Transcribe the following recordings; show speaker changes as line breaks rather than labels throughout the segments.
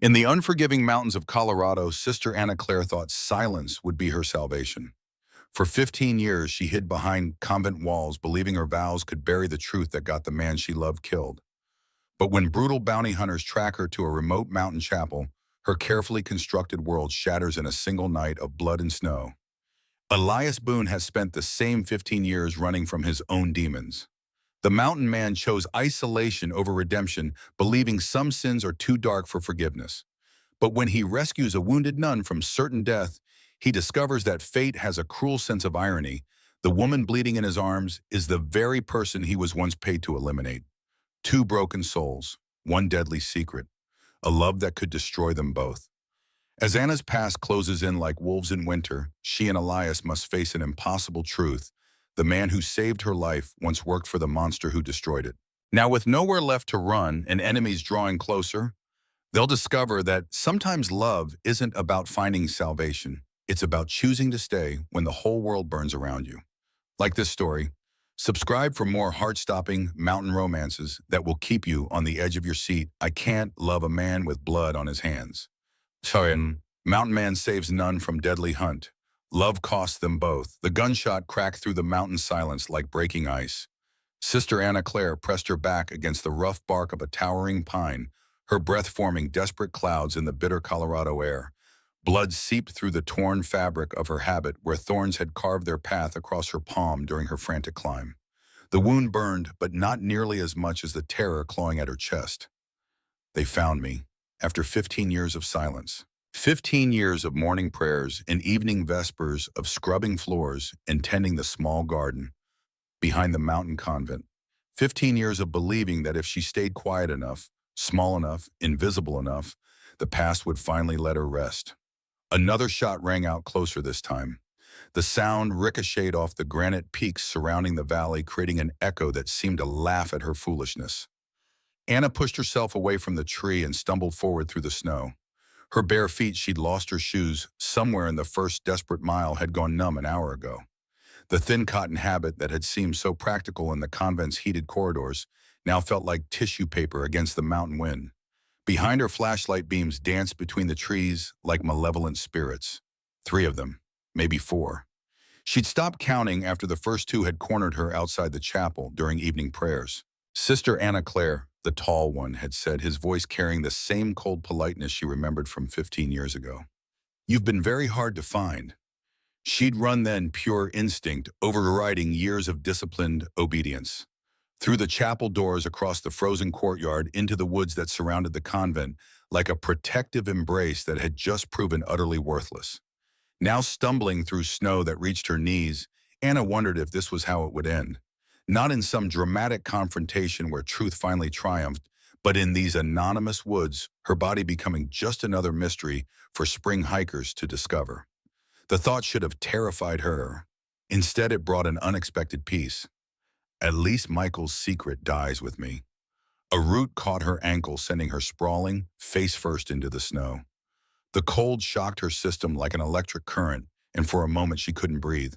In the unforgiving mountains of Colorado, Sister Anna Claire thought silence would be her salvation. For 15 years, she hid behind convent walls, believing her vows could bury the truth that got the man she loved killed. But when brutal bounty hunters track her to a remote mountain chapel, her carefully constructed world shatters in a single night of blood and snow. Elias Boone has spent the same 15 years running from his own demons. The mountain man chose isolation over redemption, believing some sins are too dark for forgiveness. But when he rescues a wounded nun from certain death, he discovers that fate has a cruel sense of irony. The woman bleeding in his arms is the very person he was once paid to eliminate. Two broken souls, one deadly secret, a love that could destroy them both. As Anna's past closes in like wolves in winter, she and Elias must face an impossible truth. The man who saved her life once worked for the monster who destroyed it. Now, with nowhere left to run and enemies drawing closer, they'll discover that sometimes love isn't about finding salvation. It's about choosing to stay when the whole world burns around you. Like this story, subscribe for more heart-stopping mountain romances that will keep you on the edge of your seat. I can't love a man with blood on his hands. Mountain Man Saves Nun from Deadly Hunt. Love cost them both. The gunshot cracked through the mountain silence like breaking ice. Sister Anna Claire pressed her back against the rough bark of a towering pine, her breath forming desperate clouds in the bitter Colorado air. Blood seeped through the torn fabric of her habit where thorns had carved their path across her palm during her frantic climb. The wound burned, but not nearly as much as the terror clawing at her chest. They found me, after 15 years of silence. 15 years of morning prayers and evening vespers of scrubbing floors and tending the small garden behind the mountain convent. 15 years of believing that if she stayed quiet enough, small enough, invisible enough, the past would finally let her rest. Another shot rang out closer this time. The sound ricocheted off the granite peaks surrounding the valley, creating an echo that seemed to laugh at her foolishness. Anna pushed herself away from the tree and stumbled forward through the snow. Her bare feet, she'd lost her shoes, somewhere in the first desperate mile, had gone numb an hour ago. The thin cotton habit that had seemed so practical in the convent's heated corridors now felt like tissue paper against the mountain wind. Behind her, flashlight beams danced between the trees like malevolent spirits. 3 of them, maybe 4. She'd stopped counting after the first 2 had cornered her outside the chapel during evening prayers. Sister Anna Claire, the tall one, had said, his voice carrying the same cold politeness she remembered from 15 years ago. "You've been very hard to find." She'd run then pure instinct, overriding years of disciplined obedience. Through the chapel doors, across the frozen courtyard, into the woods that surrounded the convent, like a protective embrace that had just proven utterly worthless. Now stumbling through snow that reached her knees, Anna wondered if this was how it would end. Not in some dramatic confrontation where truth finally triumphed, but in these anonymous woods, her body becoming just another mystery for spring hikers to discover. The thought should have terrified her. Instead, it brought an unexpected peace. At least Michael's secret dies with me. A root caught her ankle, sending her sprawling, face first into the snow. The cold shocked her system like an electric current, and for a moment she couldn't breathe,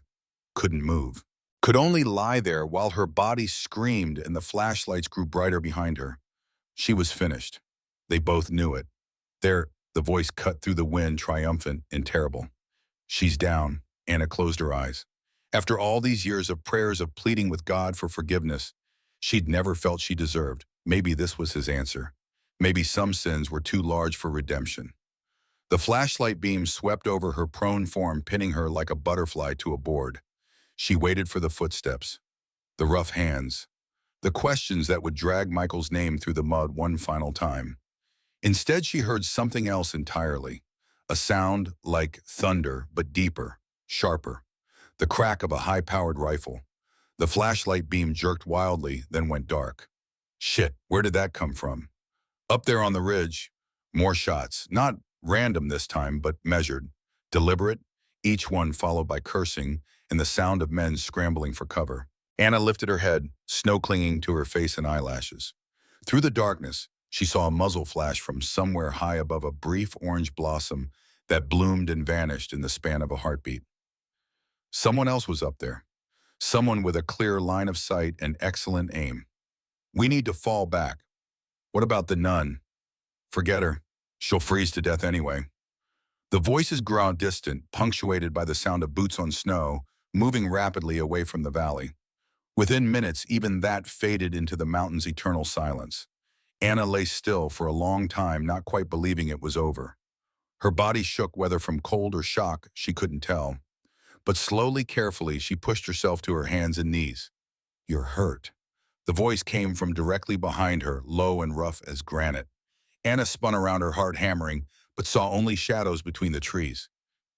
couldn't move, could only lie there while her body screamed and the flashlights grew brighter behind her. She was finished. They both knew it. The voice cut through the wind, triumphant and terrible. "She's down." Anna closed her eyes. After all these years of prayers of pleading with God for forgiveness, she'd never felt she deserved. Maybe this was his answer. Maybe some sins were too large for redemption. The flashlight beam swept over her prone form, pinning her like a butterfly to a board. She waited for the footsteps, the rough hands, the questions that would drag Michael's name through the mud one final time. Instead, she heard something else entirely, a sound like thunder, but deeper, sharper, the crack of a high-powered rifle. The flashlight beam jerked wildly, then went dark. Shit, where did that come from? Up there on the ridge, more shots, not random this time, but measured, deliberate, each one followed by cursing and the sound of men scrambling for cover. Anna lifted her head, snow clinging to her face and eyelashes. Through the darkness, she saw a muzzle flash from somewhere high above, a brief orange blossom that bloomed and vanished in the span of a heartbeat. Someone else was up there. Someone with a clear line of sight and excellent aim. "We need to fall back." "What about the nun?" "Forget her. She'll freeze to death anyway. The voices grow distant, punctuated by the sound of boots on snow, moving rapidly away from the valley. Within minutes, even that faded into the mountain's eternal silence. Anna lay still for a long time, not quite believing it was over. Her body shook, whether from cold or shock, she couldn't tell. But slowly, carefully, she pushed herself to her hands and knees. "You're hurt." The voice came from directly behind her, low and rough as granite. Anna spun around, her heart hammering, but saw only shadows between the trees.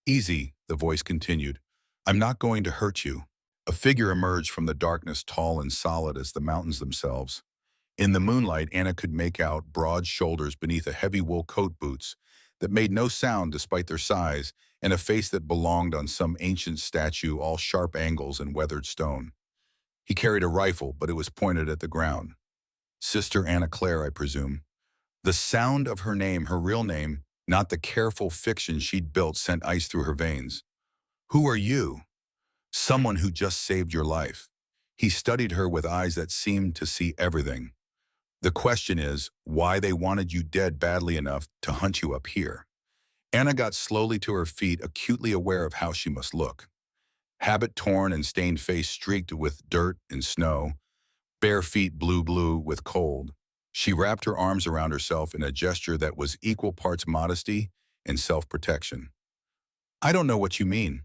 "Easy," the voice continued. "I'm not going to hurt you." A figure emerged from the darkness, tall and solid as the mountains themselves. In the moonlight, Anna could make out broad shoulders beneath a heavy wool coat, boots that made no sound despite their size, and a face that belonged on some ancient statue, all sharp angles and weathered stone. He carried a rifle, but it was pointed at the ground. "Sister Anna Clare, I presume." The sound of her name, her real name, not the careful fiction she'd built, sent ice through her veins. "Who are you?" "Someone who just saved your life." He studied her with eyes that seemed to see everything. "The question is, why they wanted you dead badly enough to hunt you up here." Anna got slowly to her feet, acutely aware of how she must look. Habit-torn and stained face streaked with dirt and snow, bare feet blue with cold. She wrapped her arms around herself in a gesture that was equal parts modesty and self-protection. "I don't know what you mean."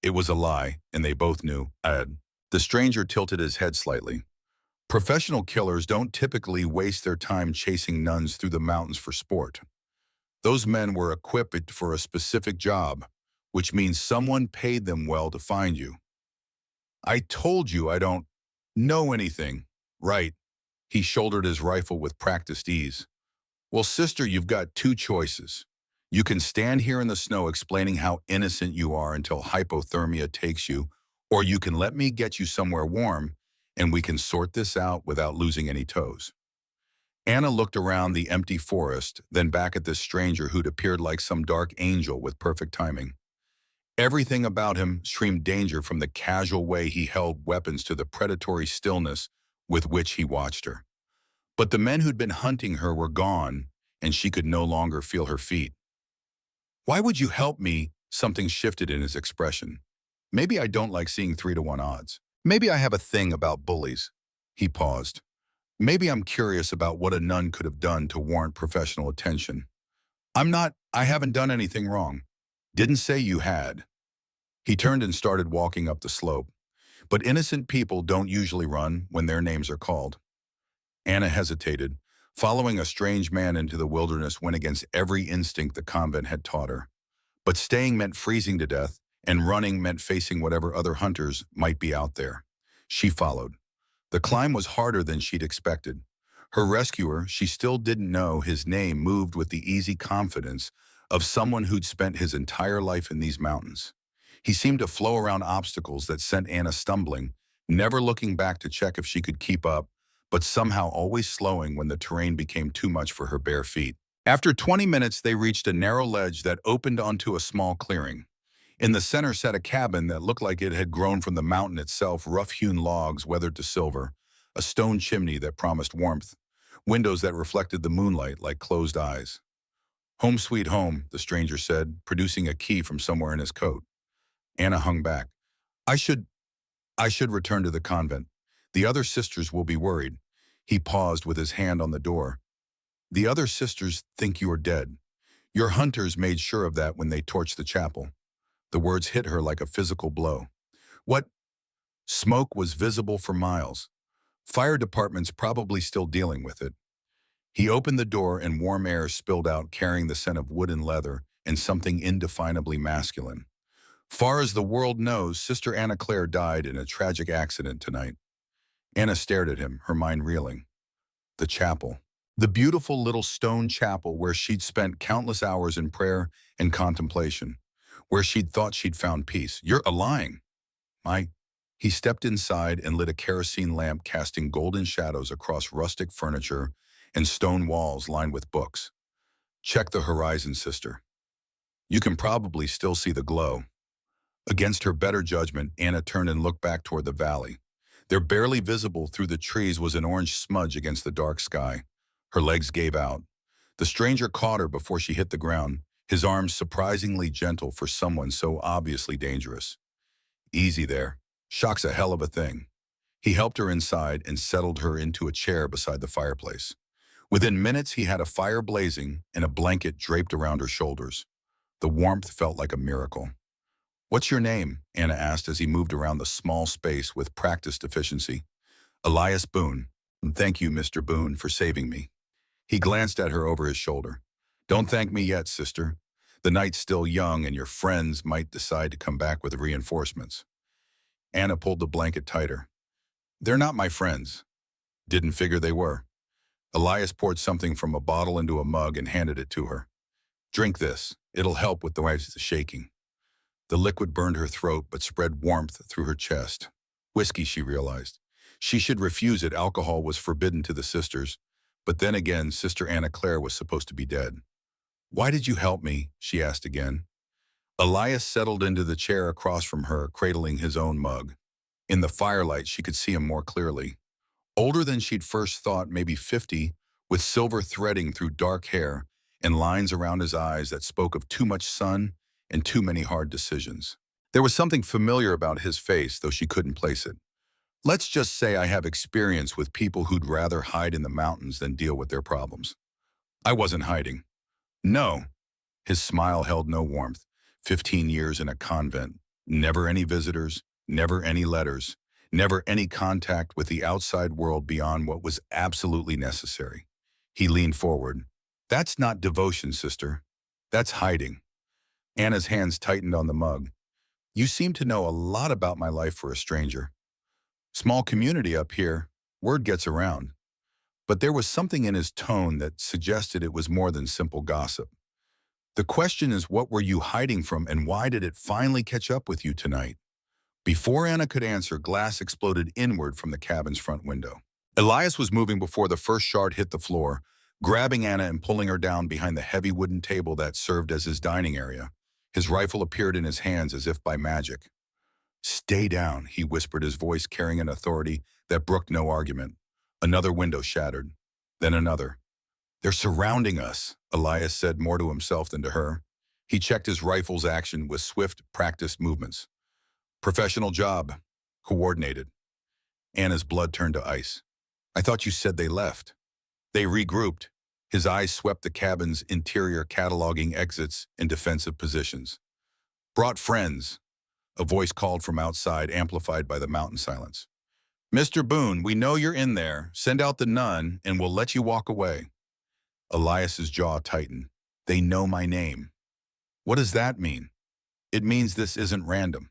It was a lie, and they both knew. The stranger tilted his head slightly. "Professional killers don't typically waste their time chasing nuns through the mountains for sport. Those men were equipped for a specific job, which means someone paid them well to find you." "I told you I don't know anything." "Right." He shouldered his rifle with practiced ease. "Well, sister, you've got two choices. You can stand here in the snow explaining how innocent you are until hypothermia takes you, or you can let me get you somewhere warm, and we can sort this out without losing any toes." Anna looked around the empty forest, then back at this stranger who'd appeared like some dark angel with perfect timing. Everything about him screamed danger, from the casual way he held weapons to the predatory stillness with which he watched her. But the men who'd been hunting her were gone, and she could no longer feel her feet. "Why would you help me?" Something shifted in his expression. "Maybe I don't like seeing 3-to-1 odds. Maybe I have a thing about bullies." He paused. "Maybe I'm curious about what a nun could have done to warrant professional attention." I haven't done anything wrong." "Didn't say you had." He turned and started walking up the slope. "But innocent people don't usually run when their names are called." Anna hesitated. Following a strange man into the wilderness went against every instinct the convent had taught her. But staying meant freezing to death, and running meant facing whatever other hunters might be out there. She followed. The climb was harder than she'd expected. Her rescuer, she still didn't know his name, moved with the easy confidence of someone who'd spent his entire life in these mountains. He seemed to flow around obstacles that sent Anna stumbling, never looking back to check if she could keep up, but somehow always slowing when the terrain became too much for her bare feet. After 20 minutes, they reached a narrow ledge that opened onto a small clearing. In the center sat a cabin that looked like it had grown from the mountain itself, rough-hewn logs weathered to silver, a stone chimney that promised warmth, windows that reflected the moonlight like closed eyes. "Home sweet home," the stranger said, producing a key from somewhere in his coat. Anna hung back. I should return to the convent. The other sisters will be worried." He paused with his hand on the door. "The other sisters think you are dead. Your hunters made sure of that when they torched the chapel." The words hit her like a physical blow. "What?" Smoke was visible for miles. Fire department's probably still dealing with it. He opened the door and warm air spilled out, carrying the scent of wood and leather and something indefinably masculine. "Far as the world knows, Sister Anna Clare died in a tragic accident tonight." Anna stared at him, her mind reeling. The chapel. The beautiful little stone chapel where she'd spent countless hours in prayer and contemplation, where she'd thought she'd found peace. "You're lying." He stepped inside and lit a kerosene lamp, casting golden shadows across rustic furniture and stone walls lined with books. "Check the horizon, sister. You can probably still see the glow." Against her better judgment, Anna turned and looked back toward the valley. There, barely visible through the trees, was an orange smudge against the dark sky. Her legs gave out. The stranger caught her before she hit the ground, his arms surprisingly gentle for someone so obviously dangerous. Easy there. Shock's a hell of a thing. He helped her inside and settled her into a chair beside the fireplace. Within minutes, he had a fire blazing and a blanket draped around her shoulders. The warmth felt like a miracle. "What's your name?" Anna asked as he moved around the small space with practiced efficiency. "Elias Boone. And thank you, Mr. Boone, for saving me." He glanced at her over his shoulder. "Don't thank me yet, sister. The night's still young and your friends might decide to come back with reinforcements." Anna pulled the blanket tighter. "They're not my friends." "Didn't figure they were." Elias poured something from a bottle into a mug and handed it to her. "Drink this. It'll help with the shaking." The liquid burned her throat but spread warmth through her chest. Whiskey, she realized. She should refuse it. Alcohol was forbidden to the sisters. But then again, Sister Anna Claire was supposed to be dead. "Why did you help me?" she asked again. Elias settled into the chair across from her, cradling his own mug. In the firelight, she could see him more clearly. Older than she'd first thought, maybe 50, with silver threading through dark hair and lines around his eyes that spoke of too much sun and too many hard decisions. There was something familiar about his face, though she couldn't place it. "Let's just say I have experience with people who'd rather hide in the mountains than deal with their problems." I wasn't hiding. "No." His smile held no warmth. 15 years in a convent. Never any visitors, never any letters, never any contact with the outside world beyond what was absolutely necessary. He leaned forward. "That's not devotion, sister. That's hiding." Anna's hands tightened on the mug. "You seem to know a lot about my life for a stranger. Small community up here. Word gets around." But there was something in his tone that suggested it was more than simple gossip. "The question is, what were you hiding from and why did it finally catch up with you tonight?" Before Anna could answer, glass exploded inward from the cabin's front window. Elias was moving before the first shard hit the floor, grabbing Anna and pulling her down behind the heavy wooden table that served as his dining area. His rifle appeared in his hands as if by magic. "Stay down," he whispered, his voice carrying an authority that brooked no argument. Another window shattered, then another. "They're surrounding us," Elias said, more to himself than to her. He checked his rifle's action with swift, practiced movements. "Professional job. Coordinated." Anna's blood turned to ice. "I thought you said they left." They regrouped. His eyes swept the cabin's interior, cataloging exits and defensive positions. "Brought friends," a voice called from outside, amplified by the mountain silence. "Mr. Boone, we know you're in there. Send out the nun, and we'll let you walk away." Elias's jaw tightened. "They know my name." "What does that mean?" "It means this isn't random."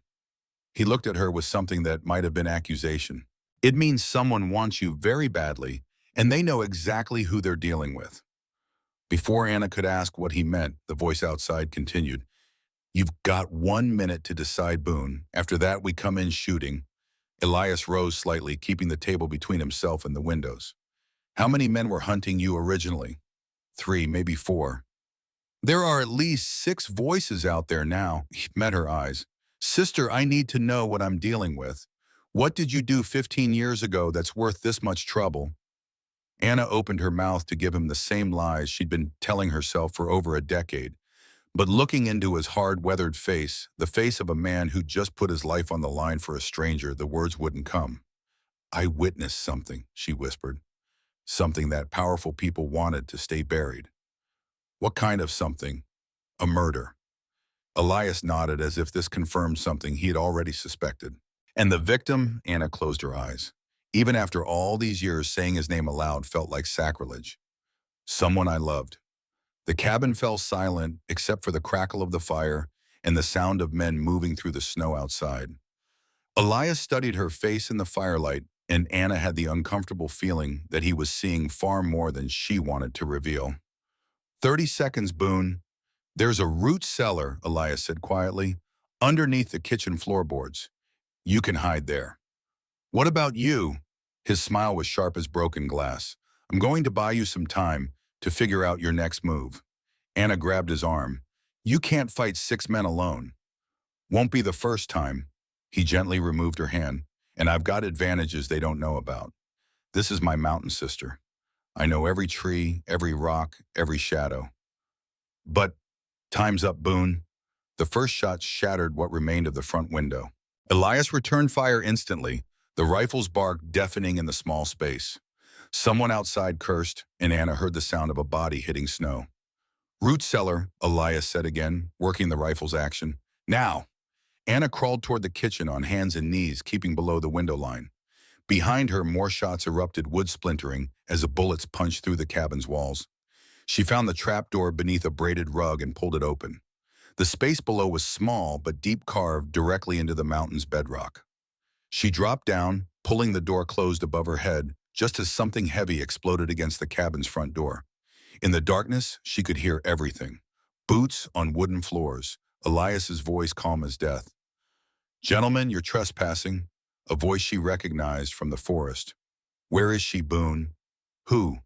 He looked at her with something that might have been accusation. "It means someone wants you very badly, and they know exactly who they're dealing with." Before Anna could ask what he meant, the voice outside continued. "You've got 1 minute to decide, Boone. After that, we come in shooting." Elias rose slightly, keeping the table between himself and the windows. "How many men were hunting you originally?" 3, maybe 4. "There are at least 6 voices out there now." He met her eyes. "Sister, I need to know what I'm dealing with. What did you do 15 years ago that's worth this much trouble?" Anna opened her mouth to give him the same lies she'd been telling herself for over a decade. But looking into his hard-weathered face, the face of a man who'd just put his life on the line for a stranger, the words wouldn't come. "I witnessed something," she whispered. "Something that powerful people wanted to stay buried." "What kind of something?" "A murder." Elias nodded as if this confirmed something he had already suspected. "And the victim?" Anna closed her eyes. Even after all these years, saying his name aloud felt like sacrilege. "Someone I loved." The cabin fell silent except for the crackle of the fire and the sound of men moving through the snow outside. Elias studied her face in the firelight, and Anna had the uncomfortable feeling that he was seeing far more than she wanted to reveal. 30 seconds, Boone." "There's a root cellar," Elias said quietly, "underneath the kitchen floorboards. You can hide there." "What about you?" His smile was sharp as broken glass. "I'm going to buy you some time to figure out your next move." Anna grabbed his arm. "You can't fight 6 men alone." "Won't be the first time." He gently removed her hand. "And I've got advantages they don't know about. This is my mountain sister. I know every tree, every rock, every shadow. But time's up, Boone. The first shot shattered what remained of the front window. Elias returned fire instantly, the rifle's bark deafening in the small space. Someone outside cursed, and Anna heard the sound of a body hitting snow. Root cellar, Elias said again, working the rifle's action. Now! Anna crawled toward the kitchen on hands and knees, keeping below the window line. Behind her, more shots erupted, wood splintering as the bullets punched through the cabin's walls. She found the trapdoor beneath a braided rug and pulled it open. The space below was small but deep carved directly into the mountain's bedrock. She dropped down, pulling the door closed above her head, just as something heavy exploded against the cabin's front door. In the darkness, she could hear everything. Boots on wooden floors, Elias's voice calm as death. "Gentlemen, you're trespassing," a voice she recognized from the forest. "Where is she, Boone?" "Who?"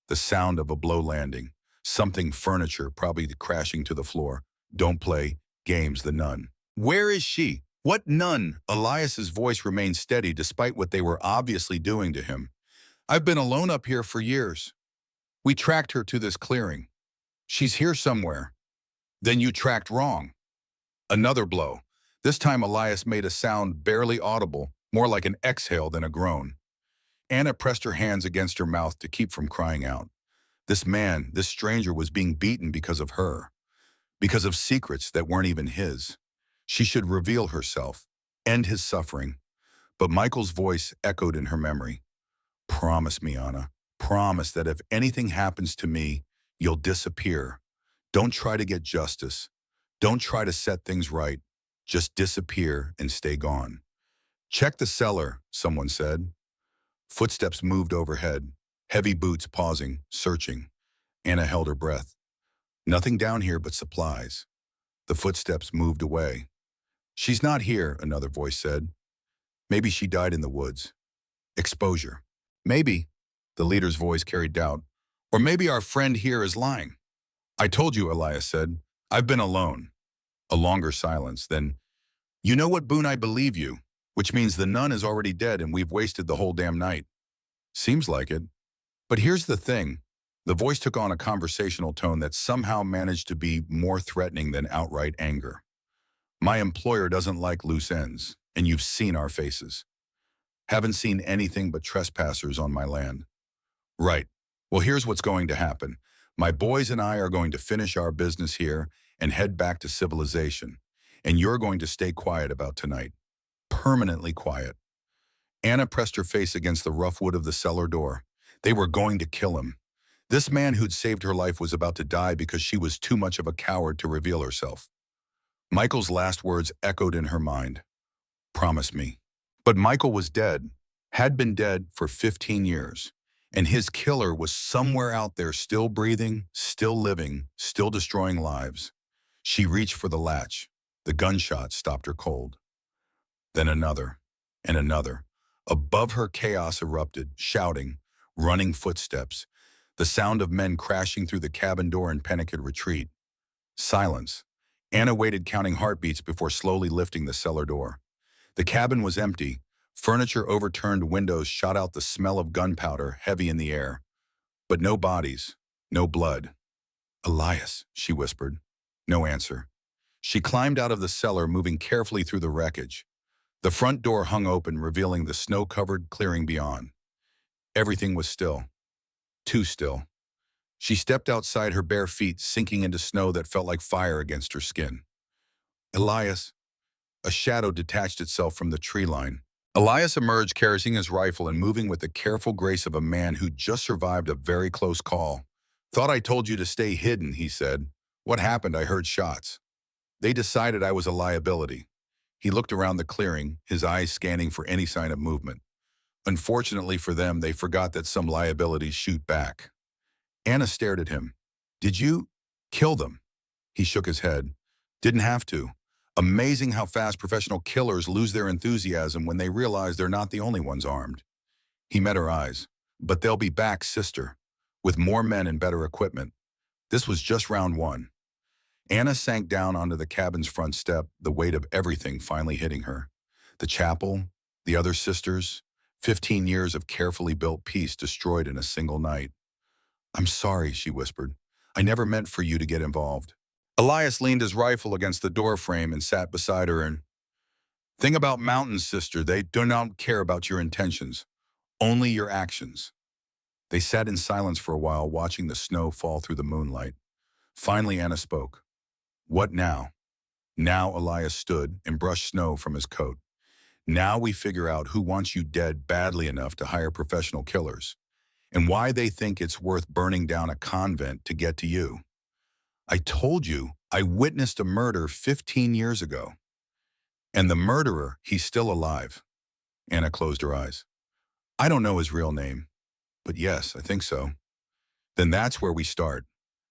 The sound of a blow landing. Something furniture, probably crashing to the floor. "Don't play games, the nun." "Where is she?" "What nun?" Elias's voice remained steady despite what they were obviously doing to him. "I've been alone up here for years. We tracked her to this clearing. She's here somewhere." "Then you tracked wrong." Another blow. This time Elias made a sound barely audible, more like an exhale than a groan. Anna pressed her hands against her mouth to keep from crying out. This man, this stranger, was being beaten because of her, because of secrets that weren't even his. She should reveal herself, end his suffering. But Michael's voice echoed in her memory. "Promise me, Anna. Promise that if anything happens to me, you'll disappear. Don't try to get justice. Don't try to set things right. Just disappear and stay gone." "Check the cellar," someone said. Footsteps moved overhead, heavy boots pausing, searching. Anna held her breath. "Nothing down here but supplies." The footsteps moved away. "She's not here," another voice said. "Maybe she died in the woods." "Exposure." "Maybe," the leader's voice carried doubt. "Or maybe our friend here is lying." "I told you," Elias said. "I've been alone." A longer silence, then, "You know what, Boone, I believe you, which means the nun is already dead and we've wasted the whole damn night." "Seems like it. But here's the thing." The voice took on a conversational tone that somehow managed to be more threatening than outright anger. "My employer doesn't like loose ends, and you've seen our faces." "Haven't seen anything but trespassers on my land." "Right. Well, here's what's going to happen. My boys and I are going to finish our business here and head back to civilization. And you're going to stay quiet about tonight. Permanently quiet." Anna pressed her face against the rough wood of the cellar door. They were going to kill him. This man who'd saved her life was about to die because she was too much of a coward to reveal herself. Michael's last words echoed in her mind. "Promise me." But Michael was dead, had been dead for 15 years. And his killer was somewhere out there, still breathing, still living, still destroying lives. She reached for the latch. The gunshot stopped her cold. Then another, and another. Above her, chaos erupted, shouting, running footsteps, the sound of men crashing through the cabin door in panicked retreat. Silence. Anna waited, counting heartbeats before slowly lifting the cellar door. The cabin was empty. Furniture overturned, windows shot out the smell of gunpowder, heavy in the air. But no bodies, no blood. "Elias," she whispered. No answer. She climbed out of the cellar, moving carefully through the wreckage. The front door hung open, revealing the snow-covered clearing beyond. Everything was still. Too still. She stepped outside, her bare feet sinking into snow that felt like fire against her skin. "Elias." A shadow detached itself from the tree line. Elias emerged, carrying his rifle and moving with the careful grace of a man who just survived a very close call. "Thought I told you to stay hidden," he said. "What happened? I heard shots." "They decided I was a liability." He looked around the clearing, his eyes scanning for any sign of movement. "Unfortunately for them, they forgot that some liabilities shoot back." Anna stared at him. "Did you kill them?" He shook his head. "Didn't have to. Amazing how fast professional killers lose their enthusiasm when they realize they're not the only ones armed." He met her eyes. "But they'll be back, sister, with more men and better equipment. This was just round one." Anna sank down onto the cabin's front step, the weight of everything finally hitting her. The chapel, the other sisters, 15 years of carefully built peace destroyed in a single night. I'm sorry, she whispered. I never meant for you to get involved. Elias leaned his rifle against the door frame and sat beside her and, thing about mountains, sister, they do not care about your intentions, only your actions. They sat in silence for a while, watching the snow fall through the moonlight. Finally, Anna spoke. What now? Now Elias stood and brushed snow from his coat. Now we figure out who wants you dead badly enough to hire professional killers, and why they think it's worth burning down a convent to get to you. I told you, I witnessed a murder 15 years ago. And the murderer, he's still alive. Anna closed her eyes. I don't know his real name, but yes, I think so. Then that's where we start.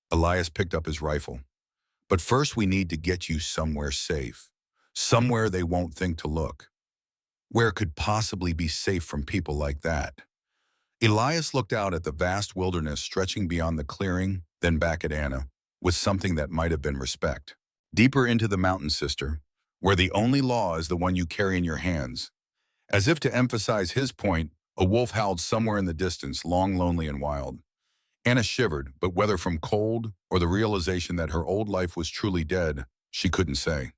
Elias picked up his rifle. But first we need to get you somewhere safe. Somewhere they won't think to look. Where could possibly be safe from people like that? Elias looked out at the vast wilderness stretching beyond the clearing, then back at Anna, with something that might have been respect. Deeper into the mountain, sister, where the only law is the one you carry in your hands. As if to emphasize his point, a wolf howled somewhere in the distance, long, lonely, and wild. Anna shivered, but whether from cold or the realization that her old life was truly dead, she couldn't say.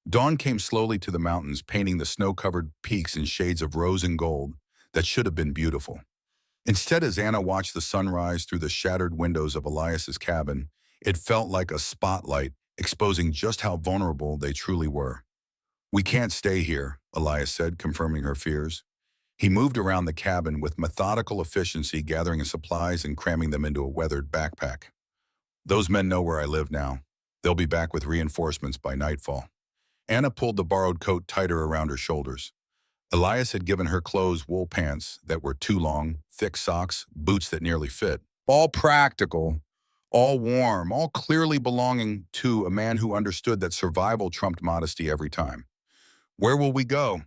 Dawn came slowly to the mountains, painting the snow-covered peaks in shades of rose and gold that should have been beautiful. Instead, as Anna watched the sunrise through the shattered windows of Elias's cabin, it felt like a spotlight exposing just how vulnerable they truly were. We can't stay here, Elias said, confirming her fears. He moved around the cabin with methodical efficiency, gathering his supplies and cramming them into a weathered backpack. Those men know where I live now. They'll be back with reinforcements by nightfall. Anna pulled the borrowed coat tighter around her shoulders. Elias had given her clothes wool pants that were too long, thick socks, boots that nearly fit. All practical, all warm, all clearly belonging to a man who understood that survival trumped modesty every time. Where will we go?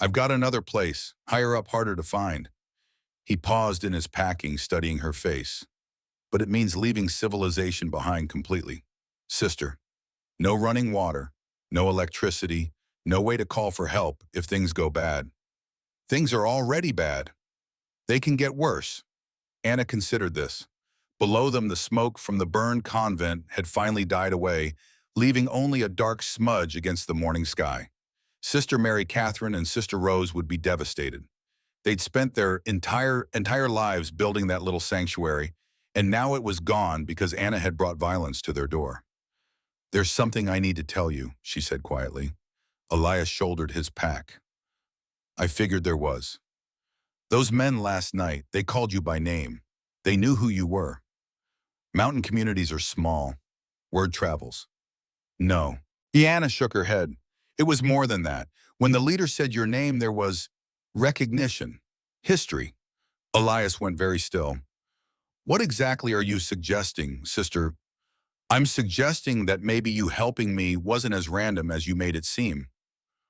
I've got another place, higher up, harder to find. He paused in his packing, studying her face. But it means leaving civilization behind completely. Sister, no running water, no electricity, no way to call for help if things go bad. Things are already bad. They can get worse. Anna considered this. Below them, the smoke from the burned convent had finally died away, leaving only a dark smudge against the morning sky. Sister Mary Catherine and Sister Rose would be devastated. They'd spent their entire lives building that little sanctuary, and now it was gone because Anna had brought violence to their door. There's something I need to tell you, she said quietly. Elias shouldered his pack. I figured there was. Those men last night, they called you by name. They knew who you were. Mountain communities are small. Word travels. No. Anna shook her head. It was more than that. When the leader said your name, there was recognition, history. Elias went very still. What exactly are you suggesting, sister? I'm suggesting that maybe you helping me wasn't as random as you made it seem.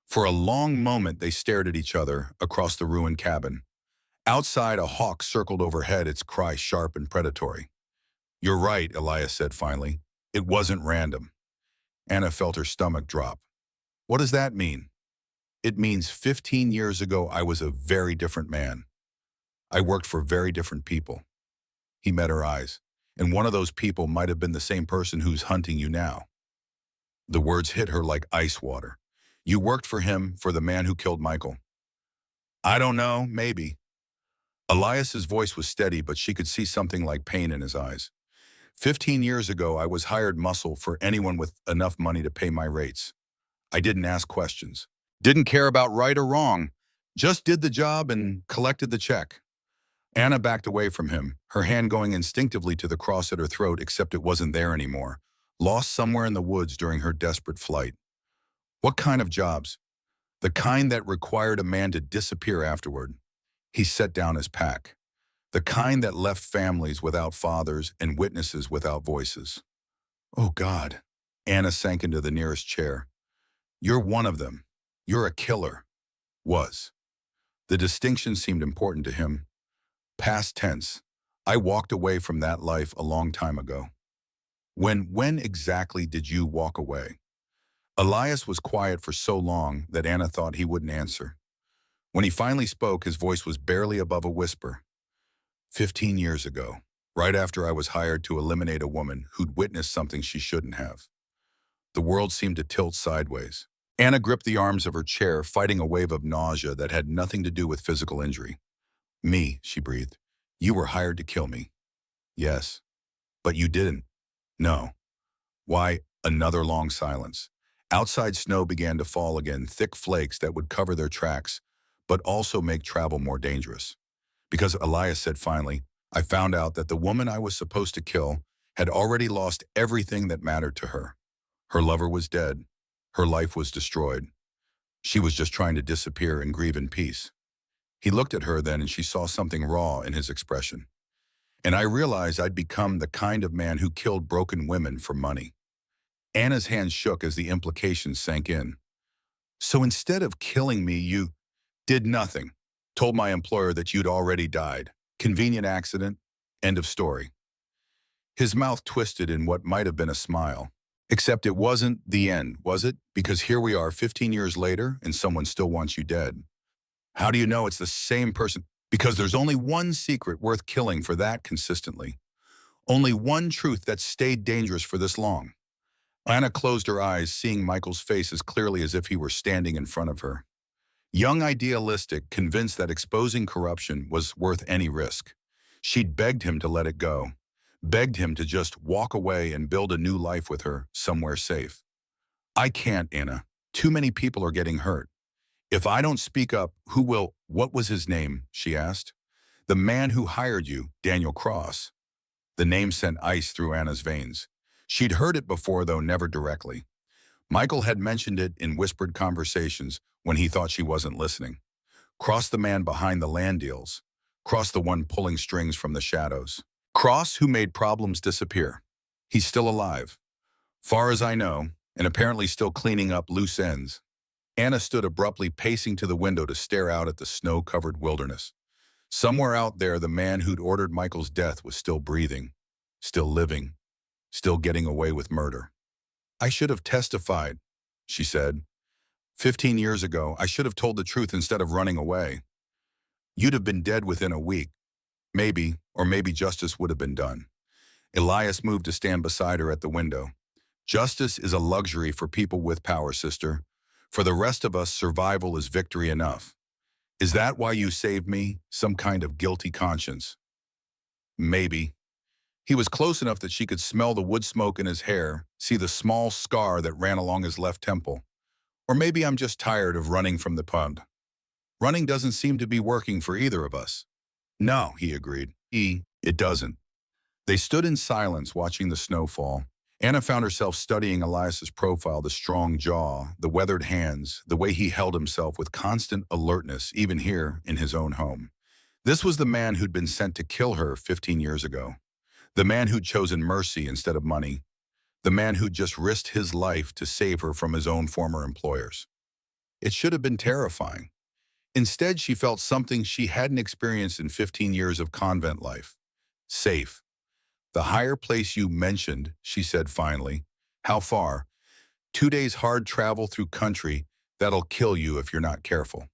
For a long moment, they stared at each other across the ruined cabin. Outside, a hawk circled overhead, its cry sharp and predatory. You're right, Elias said finally. It wasn't random. Anna felt her stomach drop. What does that mean? It means 15 years ago, I was a very different man. I worked for very different people. He met her eyes, and one of those people might have been the same person who's hunting you now. The words hit her like ice water. You worked for him, for the man who killed Michael. I don't know, maybe. Elias's voice was steady, but she could see something like pain in his eyes. 15 years ago, I was hired muscle for anyone with enough money to pay my rates. I didn't ask questions. Didn't care about right or wrong. Just did the job and collected the check. Anna backed away from him, her hand going instinctively to the cross at her throat, except it wasn't there anymore, lost somewhere in the woods during her desperate flight. What kind of jobs? The kind that required a man to disappear afterward. He set down his pack. The kind that left families without fathers and witnesses without voices. Oh, God. Anna sank into the nearest chair. You're one of them. You're a killer. Was. The distinction seemed important to him. Past tense. I walked away from that life a long time ago. When exactly did you walk away? Elias was quiet for so long that Anna thought he wouldn't answer. When he finally spoke, his voice was barely above a whisper. 15 years ago. right after I was hired to eliminate a woman who'd witnessed something she shouldn't have. The world seemed to tilt sideways. Anna gripped the arms of her chair, fighting a wave of nausea that had nothing to do with physical injury. Me, she breathed. You were hired to kill me. Yes. But you didn't. No. Why? Another long silence. Outside snow began to fall again, thick flakes that would cover their tracks, but also make travel more dangerous. Because Elias said finally, I found out that the woman I was supposed to kill had already lost everything that mattered to her. Her lover was dead. Her life was destroyed. She was just trying to disappear and grieve in peace. He looked at her then and she saw something raw in his expression. And I realized I'd become the kind of man who killed broken women for money. Anna's hands shook as the implications sank in. So instead of killing me, you did nothing. Told my employer that you'd already died. Convenient accident. End of story. His mouth twisted in what might have been a smile. Except it wasn't the end, was it? Because here we are 15 years later and someone still wants you dead. How do you know it's the same person? Because there's only one secret worth killing for that consistently. Only one truth that stayed dangerous for this long. Anna closed her eyes, seeing Michael's face as clearly as if he were standing in front of her. Young, idealistic, convinced that exposing corruption was worth any risk. She'd begged him to let it go. Begged him to just walk away and build a new life with her, somewhere safe. I can't, Anna. Too many people are getting hurt. If I don't speak up, who will? What was his name? She asked. The man who hired you, Daniel Cross. The name sent ice through Anna's veins. She'd heard it before, though never directly. Michael had mentioned it in whispered conversations when he thought she wasn't listening. Cross, the man behind the land deals. Cross, the one pulling strings from the shadows. Cross, who made problems disappear. He's still alive. Far as I know, and apparently still cleaning up loose ends. Anna stood abruptly, pacing to the window to stare out at the snow-covered wilderness. Somewhere out there, the man who'd ordered Michael's death was still breathing, still living, still getting away with murder. I should have testified, she said. 15 years ago, I should have told the truth instead of running away. You'd have been dead within a week. Maybe, or maybe justice would have been done. Elias moved to stand beside her at the window. Justice is a luxury for people with power, sister. For the rest of us, survival is victory enough. Is that why you saved me? Some kind of guilty conscience? Maybe. He was close enough that she could smell the wood smoke in his hair, see the small scar that ran along his left temple. Or maybe I'm just tired of running from the pond. Running doesn't seem to be working for either of us. No, he agreed. It doesn't. They stood in silence, watching the snow fall. Anna found herself studying Elias's profile, the strong jaw, the weathered hands, the way he held himself with constant alertness, even here in his own home. This was the man who'd been sent to kill her 15 years ago. The man who'd chosen mercy instead of money. The man who'd just risked his life to save her from his own former employers. It should have been terrifying. Instead, she felt something she hadn't experienced in 15 years of convent life. Safe. The higher place you mentioned, she said finally. How far? 2 days hard travel through country that'll kill you if you're not careful.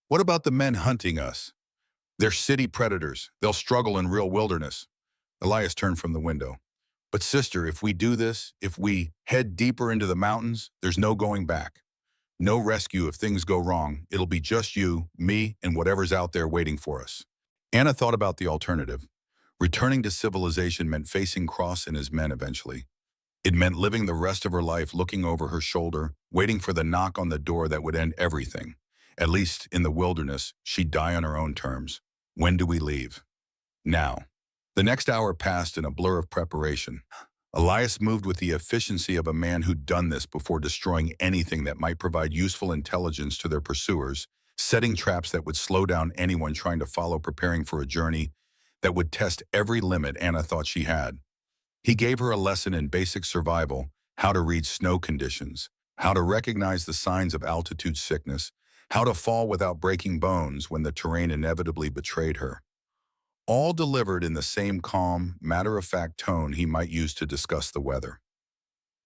What about the men hunting us? They're city predators. They'll struggle in real wilderness. Elias turned from the window. But sister, if we do this, if we head deeper into the mountains, there's no going back. No rescue if things go wrong. It'll be just you, me, and whatever's out there waiting for us. Anna thought about the alternative. Returning to civilization meant facing Cross and his men eventually. It meant living the rest of her life looking over her shoulder, waiting for the knock on the door that would end everything. At least in the wilderness, she'd die on her own terms. When do we leave? Now. The next hour passed in a blur of preparation. Elias moved with the efficiency of a man who'd done this before, destroying anything that might provide useful intelligence to their pursuers, setting traps that would slow down anyone trying to follow, preparing for a journey that would test every limit Anna thought she had. He gave her a lesson in basic survival, how to read snow conditions, how to recognize the signs of altitude sickness, how to fall without breaking bones when the terrain inevitably betrayed her. All delivered in the same calm, matter-of-fact tone he might use to discuss the weather.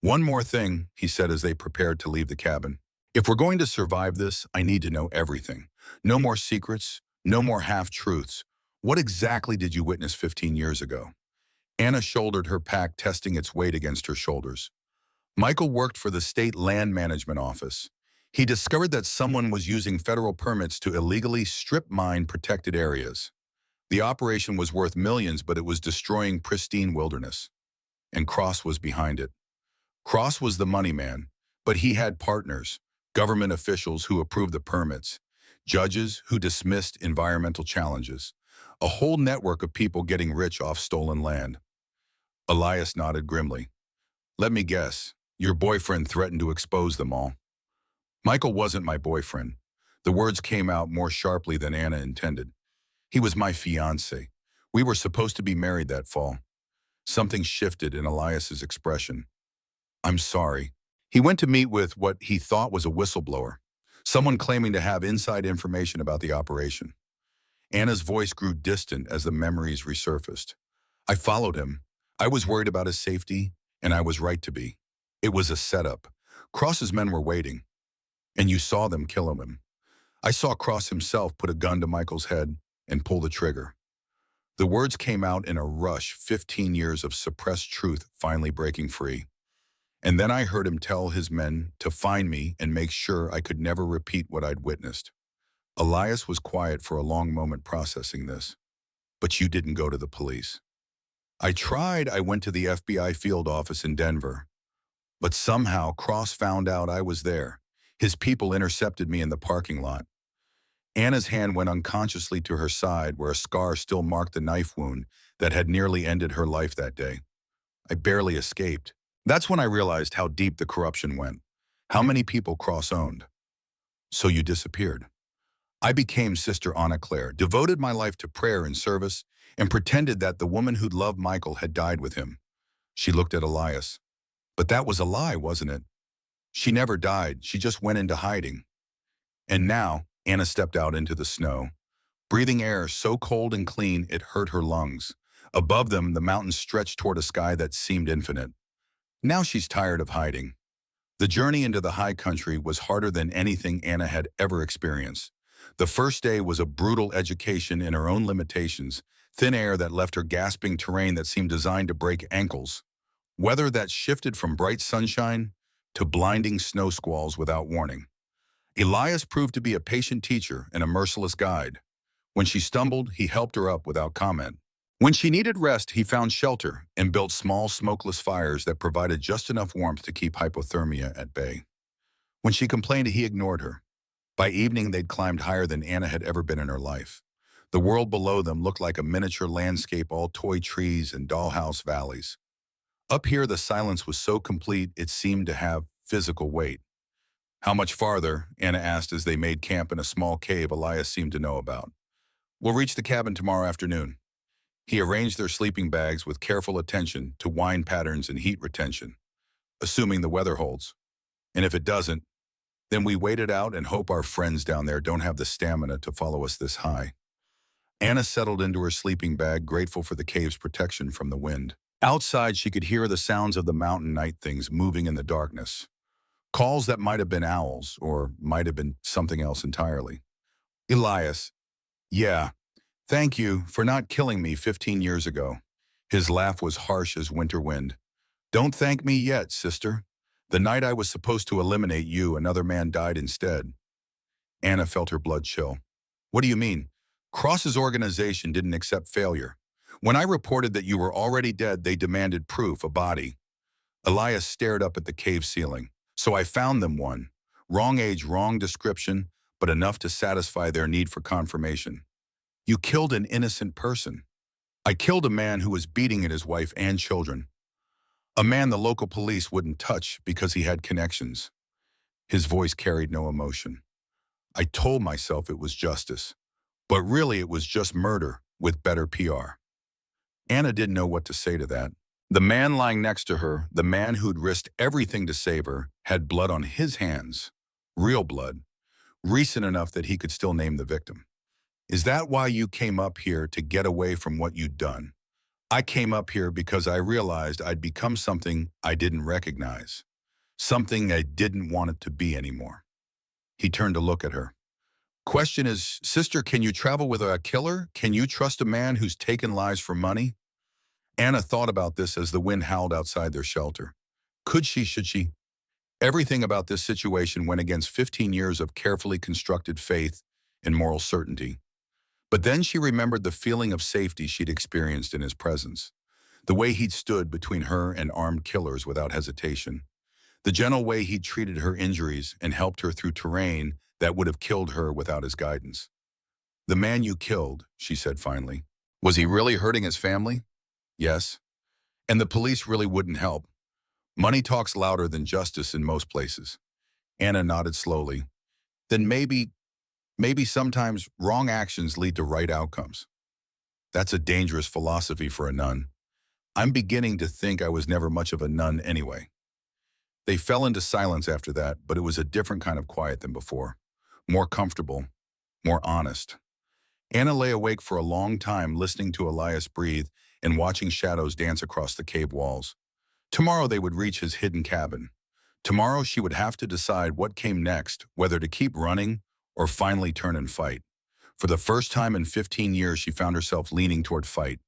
One more thing, he said as they prepared to leave the cabin. If we're going to survive this, I need to know everything. No more secrets, no more half-truths. What exactly did you witness 15 years ago? Anna shouldered her pack, testing its weight against her shoulders. Michael worked for the state land management office. He discovered that someone was using federal permits to illegally strip mine protected areas. The operation was worth millions, but it was destroying pristine wilderness. And Cross was behind it. Cross was the money man, but he had partners, government officials who approved the permits, judges who dismissed environmental challenges, a whole network of people getting rich off stolen land. Elias nodded grimly. Let me guess, your boyfriend threatened to expose them all. Michael wasn't my boyfriend. The words came out more sharply than Anna intended. He was my fiancé. We were supposed to be married that fall. Something shifted in Elias's expression. I'm sorry. He went to meet with what he thought was a whistleblower, someone claiming to have inside information about the operation. Anna's voice grew distant as the memories resurfaced. I followed him. I was worried about his safety, and I was right to be. It was a setup. Cross's men were waiting, and you saw them kill him. I saw Cross himself put a gun to Michael's head and pull the trigger. The words came out in a rush, 15 years of suppressed truth finally breaking free. And then I heard him tell his men to find me and make sure I could never repeat what I'd witnessed. Elias was quiet for a long moment processing this. But you didn't go to the police. I tried. I went to the FBI field office in Denver. But somehow Cross found out I was there. His people intercepted me in the parking lot. Anna's hand went unconsciously to her side where a scar still marked the knife wound that had nearly ended her life that day. I barely escaped. That's when I realized how deep the corruption went, how many people Cross owned. So you disappeared. I became Sister Anna Claire, devoted my life to prayer and service, and pretended that the woman who'd loved Michael had died with him. She looked at Elias. But that was a lie, wasn't it? She never died. She just went into hiding. And now, Anna stepped out into the snow, breathing air so cold and clean it hurt her lungs. Above them, the mountains stretched toward a sky that seemed infinite. Now she's tired of hiding. The journey into the high country was harder than anything Anna had ever experienced. The first day was a brutal education in her own limitations, thin air that left her gasping, terrain that seemed designed to break ankles, weather that shifted from bright sunshine to blinding snow squalls without warning. Elias proved to be a patient teacher and a merciless guide. When she stumbled, he helped her up without comment. When she needed rest, he found shelter and built small, smokeless fires that provided just enough warmth to keep hypothermia at bay. When she complained, he ignored her. By evening, they'd climbed higher than Anna had ever been in her life. The world below them looked like a miniature landscape, all toy trees and dollhouse valleys. Up here, the silence was so complete it seemed to have physical weight. How much farther? Anna asked as they made camp in a small cave Elias seemed to know about. We'll reach the cabin tomorrow afternoon. He arranged their sleeping bags with careful attention to wind patterns and heat retention, assuming the weather holds. And if it doesn't, then we wait it out and hope our friends down there don't have the stamina to follow us this high. Anna settled into her sleeping bag, grateful for the cave's protection from the wind. Outside, she could hear the sounds of the mountain night things moving in the darkness. Calls that might have been owls or might have been something else entirely. Elias, yeah, thank you for not killing me 15 years ago. His laugh was harsh as winter wind. Don't thank me yet, sister. The night I was supposed to eliminate you, another man died instead. Anna felt her blood chill. What do you mean? Cross's organization didn't accept failure. When I reported that you were already dead, they demanded proof, a body. Elias stared up at the cave ceiling. So I found them one. Wrong age, wrong description, but enough to satisfy their need for confirmation. You killed an innocent person. I killed a man who was beating at his wife and children. A man the local police wouldn't touch because he had connections. His voice carried no emotion. I told myself it was justice, but really it was just murder with better PR. Anna didn't know what to say to that. The man lying next to her, the man who'd risked everything to save her, had blood on his hands. Real blood. Recent enough that he could still name the victim. Is that why you came up here, to get away from what you'd done? I came up here because I realized I'd become something I didn't recognize. Something I didn't want it to be anymore. He turned to look at her. Question is, sister, can you travel with a killer? Can you trust a man who's taken lives for money? Anna thought about this as the wind howled outside their shelter. Could she, should she? Everything about this situation went against 15 years of carefully constructed faith and moral certainty. But then she remembered the feeling of safety she'd experienced in his presence, the way he'd stood between her and armed killers without hesitation, the gentle way he'd treated her injuries and helped her through terrain that would have killed her without his guidance. The man you killed, she said finally, was he really hurting his family? Yes. And the police really wouldn't help. Money talks louder than justice in most places. Anna nodded slowly. Then maybe sometimes wrong actions lead to right outcomes. That's a dangerous philosophy for a nun. I'm beginning to think I was never much of a nun anyway. They fell into silence after that, but it was a different kind of quiet than before. More comfortable, more honest. Anna lay awake for a long time listening to Elias breathe and watching shadows dance across the cave walls. Tomorrow they would reach his hidden cabin. Tomorrow she would have to decide what came next, whether to keep running or finally turn and fight. For the first time in 15 years, she found herself leaning toward fight.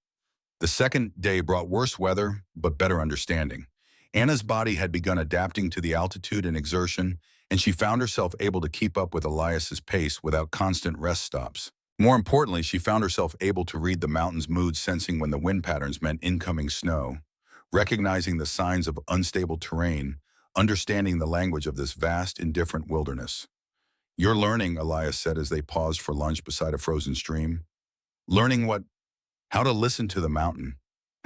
The second day brought worse weather, but better understanding. Anna's body had begun adapting to the altitude and exertion, and she found herself able to keep up with Elias's pace without constant rest stops. More importantly, she found herself able to read the mountain's mood, sensing when the wind patterns meant incoming snow, recognizing the signs of unstable terrain, understanding the language of this vast, indifferent wilderness. You're learning, Elias said as they paused for lunch beside a frozen stream. Learning what? How to listen to the mountain.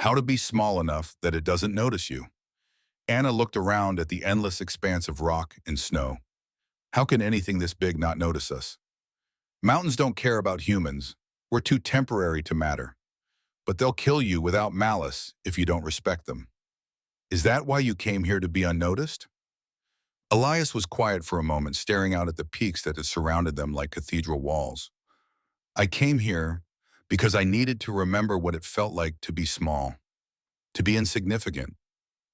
How to be small enough that it doesn't notice you. Anna looked around at the endless expanse of rock and snow. How can anything this big not notice us? Mountains don't care about humans. We're too temporary to matter. But they'll kill you without malice if you don't respect them. Is that why you came here to be unnoticed? Elias was quiet for a moment, staring out at the peaks that had surrounded them like cathedral walls. I came here because I needed to remember what it felt like to be small, to be insignificant.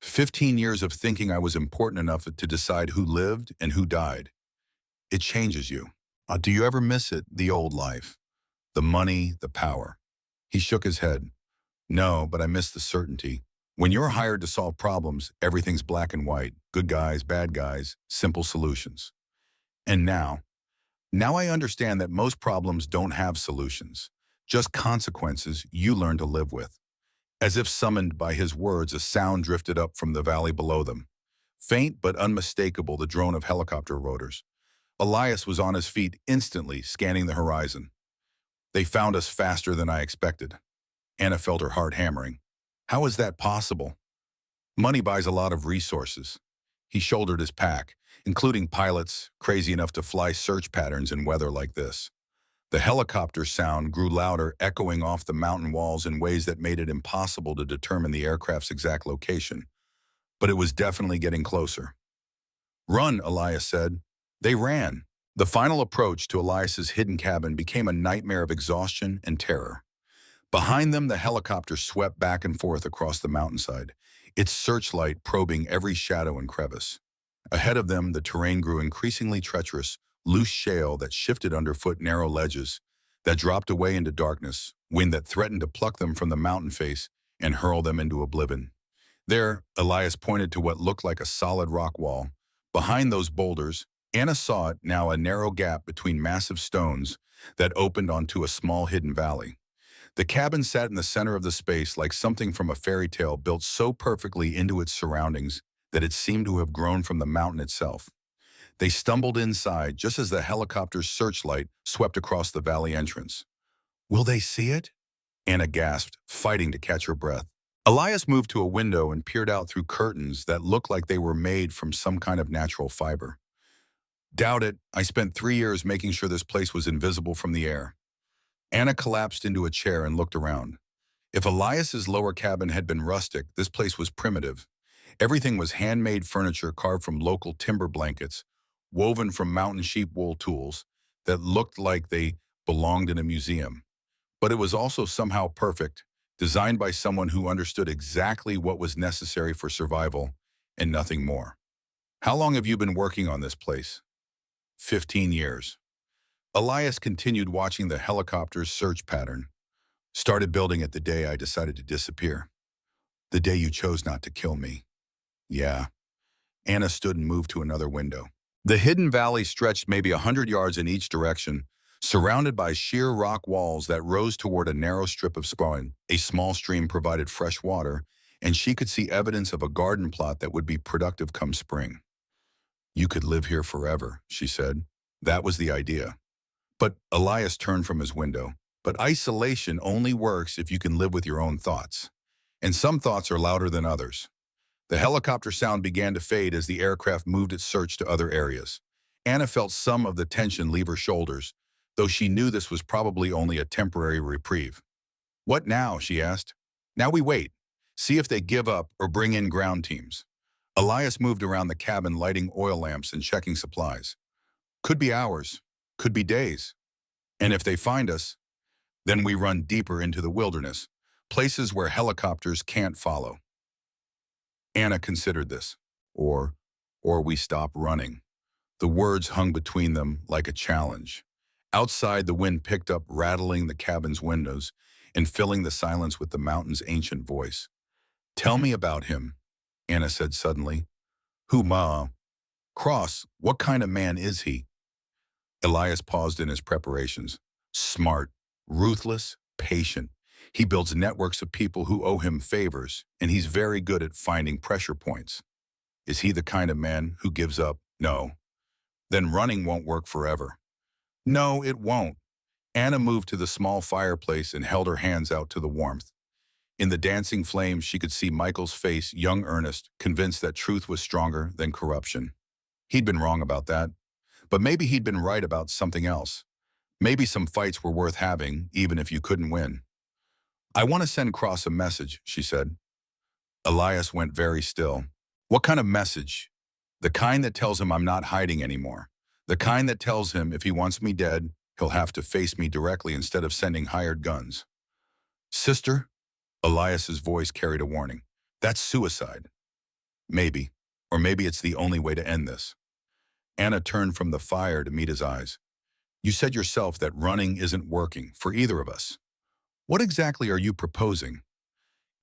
15 years of thinking I was important enough to decide who lived and who died. It changes you. Do you ever miss it, the old life? The money, the power? He shook his head. No, but I miss the certainty. When you're hired to solve problems, everything's black and white. Good guys, bad guys, simple solutions. And now I understand that most problems don't have solutions, just consequences you learn to live with. As if summoned by his words, a sound drifted up from the valley below them. Faint but unmistakable, the drone of helicopter rotors. Elias was on his feet instantly, scanning the horizon. They found us faster than I expected. Anna felt her heart hammering. How is that possible? Money buys a lot of resources. He shouldered his pack, including pilots crazy enough to fly search patterns in weather like this. The helicopter sound grew louder, echoing off the mountain walls in ways that made it impossible to determine the aircraft's exact location. But it was definitely getting closer. Run, Elias said. They ran. The final approach to Elias's hidden cabin became a nightmare of exhaustion and terror. Behind them, the helicopter swept back and forth across the mountainside, its searchlight probing every shadow and crevice. Ahead of them, the terrain grew increasingly treacherous, loose shale that shifted underfoot, narrow ledges that dropped away into darkness, wind that threatened to pluck them from the mountain face and hurl them into oblivion. There, Elias pointed to what looked like a solid rock wall. Behind those boulders, Anna saw it now, a narrow gap between massive stones that opened onto a small hidden valley. The cabin sat in the center of the space like something from a fairy tale, built so perfectly into its surroundings that it seemed to have grown from the mountain itself. They stumbled inside just as the helicopter's searchlight swept across the valley entrance. Will they see it? Anna gasped, fighting to catch her breath. Elias moved to a window and peered out through curtains that looked like they were made from some kind of natural fiber. Doubt it. I spent 3 years making sure this place was invisible from the air. Anna collapsed into a chair and looked around. If Elias's lower cabin had been rustic, this place was primitive. Everything was handmade furniture carved from local timber blankets, woven from mountain sheep wool tools that looked like they belonged in a museum. But it was also somehow perfect, designed by someone who understood exactly what was necessary for survival and nothing more. How long have you been working on this place? 15 years. Elias continued watching the helicopter's search pattern. Started building it the day I decided to disappear. The day you chose not to kill me. Yeah. Anna stood and moved to another window. The hidden valley stretched maybe 100 yards in each direction, surrounded by sheer rock walls that rose toward a narrow strip of spine. A small stream provided fresh water, and she could see evidence of a garden plot that would be productive come spring. You could live here forever, she said. That was the idea. But Elias turned from his window. But isolation only works if you can live with your own thoughts. And some thoughts are louder than others. The helicopter sound began to fade as the aircraft moved its search to other areas. Anna felt some of the tension leave her shoulders, though she knew this was probably only a temporary reprieve. What now? She asked. Now we wait. See if they give up or bring in ground teams. Elias moved around the cabin lighting oil lamps and checking supplies. Could be hours, could be days. And if they find us, then we run deeper into the wilderness, places where helicopters can't follow. Anna considered this. Or we stop running. The words hung between them like a challenge. Outside, the wind picked up, rattling the cabin's windows and filling the silence with the mountain's ancient voice. Tell me about him, Anna said suddenly. Who, Ma? Cross, what kind of man is he? Elias paused in his preparations. Smart, ruthless, patient. He builds networks of people who owe him favors, and he's very good at finding pressure points. Is he the kind of man who gives up? No. Then running won't work forever. No, it won't. Anna moved to the small fireplace and held her hands out to the warmth. In the dancing flames, she could see Michael's face, young earnest, convinced that truth was stronger than corruption. He'd been wrong about that, but maybe he'd been right about something else. Maybe some fights were worth having, even if you couldn't win. I want to send Cross a message, she said. Elias went very still. What kind of message? The kind that tells him I'm not hiding anymore. The kind that tells him if he wants me dead, he'll have to face me directly instead of sending hired guns. Sister? Elias's voice carried a warning. That's suicide. Maybe. Or maybe it's the only way to end this. Anna turned from the fire to meet his eyes. You said yourself that running isn't working for either of us. What exactly are you proposing?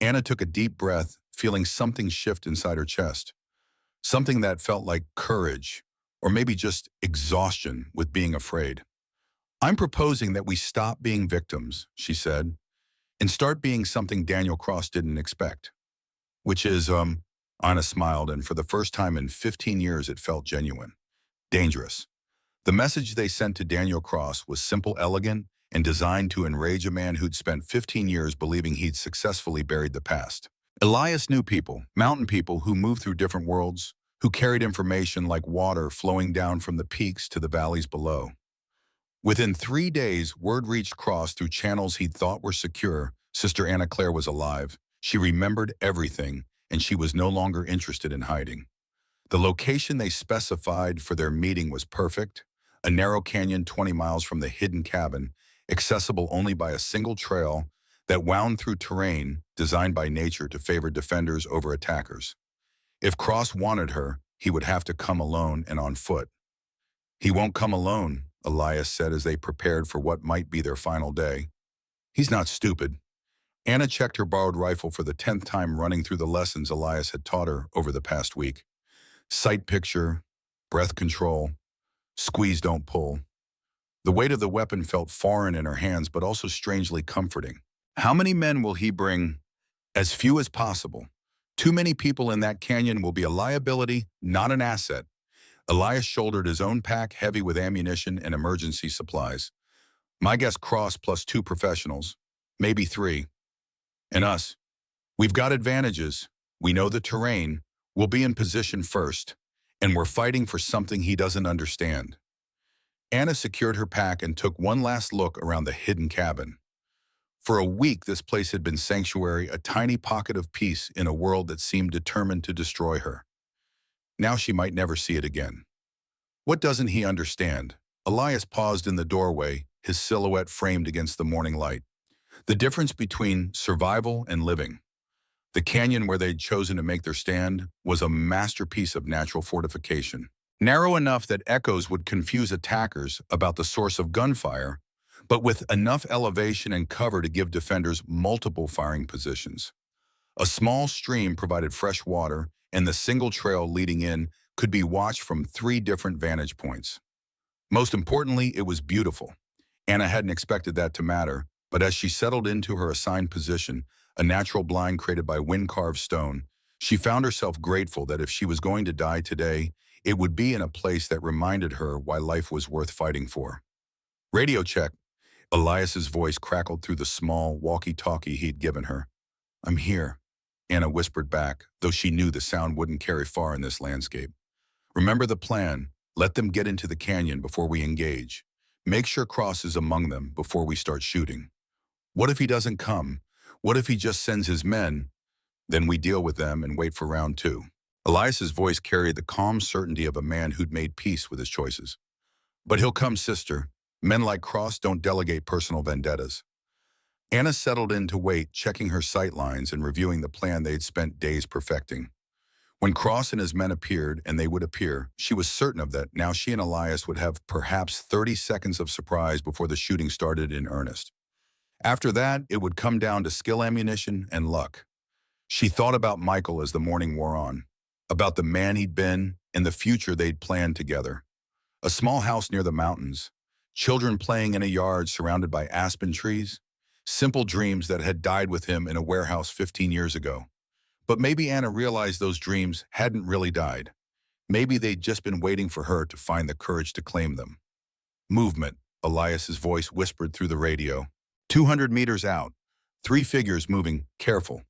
Anna took a deep breath, feeling something shift inside her chest. Something that felt like courage, or maybe just exhaustion with being afraid. I'm proposing that we stop being victims, she said, and start being something Daniel Cross didn't expect. Which is, Anna smiled, and for the first time in 15 years it felt genuine. Dangerous. The message they sent to Daniel Cross was simple, elegant, and designed to enrage a man who'd spent 15 years believing he'd successfully buried the past. Elias knew people, mountain people who moved through different worlds, who carried information like water flowing down from the peaks to the valleys below. Within 3 days, word reached Cross through channels he'd thought were secure. Sister Anna Claire was alive. She remembered everything, and she was no longer interested in hiding. The location they specified for their meeting was perfect, a narrow canyon 20 miles from the hidden cabin, accessible only by a single trail that wound through terrain designed by nature to favor defenders over attackers. If Cross wanted her, he would have to come alone and on foot. He won't come alone, Elias said as they prepared for what might be their final day. He's not stupid. Anna checked her borrowed rifle for the 10th time, running through the lessons Elias had taught her over the past week. Sight picture, breath control, squeeze don't pull. The weight of the weapon felt foreign in her hands, but also strangely comforting. How many men will he bring? As few as possible. Too many people in that canyon will be a liability, not an asset. Elias shouldered his own pack, heavy with ammunition and emergency supplies. My guess, Cross plus 2 professionals, maybe 3. And us. We've got advantages. We know the terrain. We'll be in position first. And we're fighting for something he doesn't understand. Anna secured her pack and took one last look around the hidden cabin. For a week, this place had been sanctuary, a tiny pocket of peace in a world that seemed determined to destroy her. Now she might never see it again. What doesn't he understand? Elias paused in the doorway, his silhouette framed against the morning light. The difference between survival and living. The canyon where they'd chosen to make their stand was a masterpiece of natural fortification. narrow enough that echoes would confuse attackers about the source of gunfire, but with enough elevation and cover to give defenders multiple firing positions. A small stream provided fresh water, and the single trail leading in could be watched from 3 different vantage points. Most importantly, it was beautiful. Anna hadn't expected that to matter, but as she settled into her assigned position, a natural blind created by wind-carved stone, she found herself grateful that if she was going to die today, it would be in a place that reminded her why life was worth fighting for. Radio check. Elias's voice crackled through the small walkie-talkie he'd given her. "I'm here," Anna whispered back, though she knew the sound wouldn't carry far in this landscape. "Remember the plan. Let them get into the canyon before we engage. Make sure Cross is among them before we start shooting. What if he doesn't come? What if he just sends his men? Then we deal with them and wait for round 2. Elias's voice carried the calm certainty of a man who'd made peace with his choices. "But he'll come, sister. Men like Cross don't delegate personal vendettas." Anna settled in to wait, checking her sight lines and reviewing the plan they'd spent days perfecting. When Cross and his men appeared, and they would appear, she was certain of that. Now she and Elias would have perhaps 30 seconds of surprise before the shooting started in earnest. After that, it would come down to skill, ammunition, and luck. She thought about Michael as the morning wore on, about the man he'd been and the future they'd planned together. A small house near the mountains, children playing in a yard surrounded by aspen trees, simple dreams that had died with him in a warehouse 15 years ago. But maybe Anna realized those dreams hadn't really died. Maybe they'd just been waiting for her to find the courage to claim them. Movement, Elias's voice whispered through the radio. 200 meters out, 3 figures moving, careful.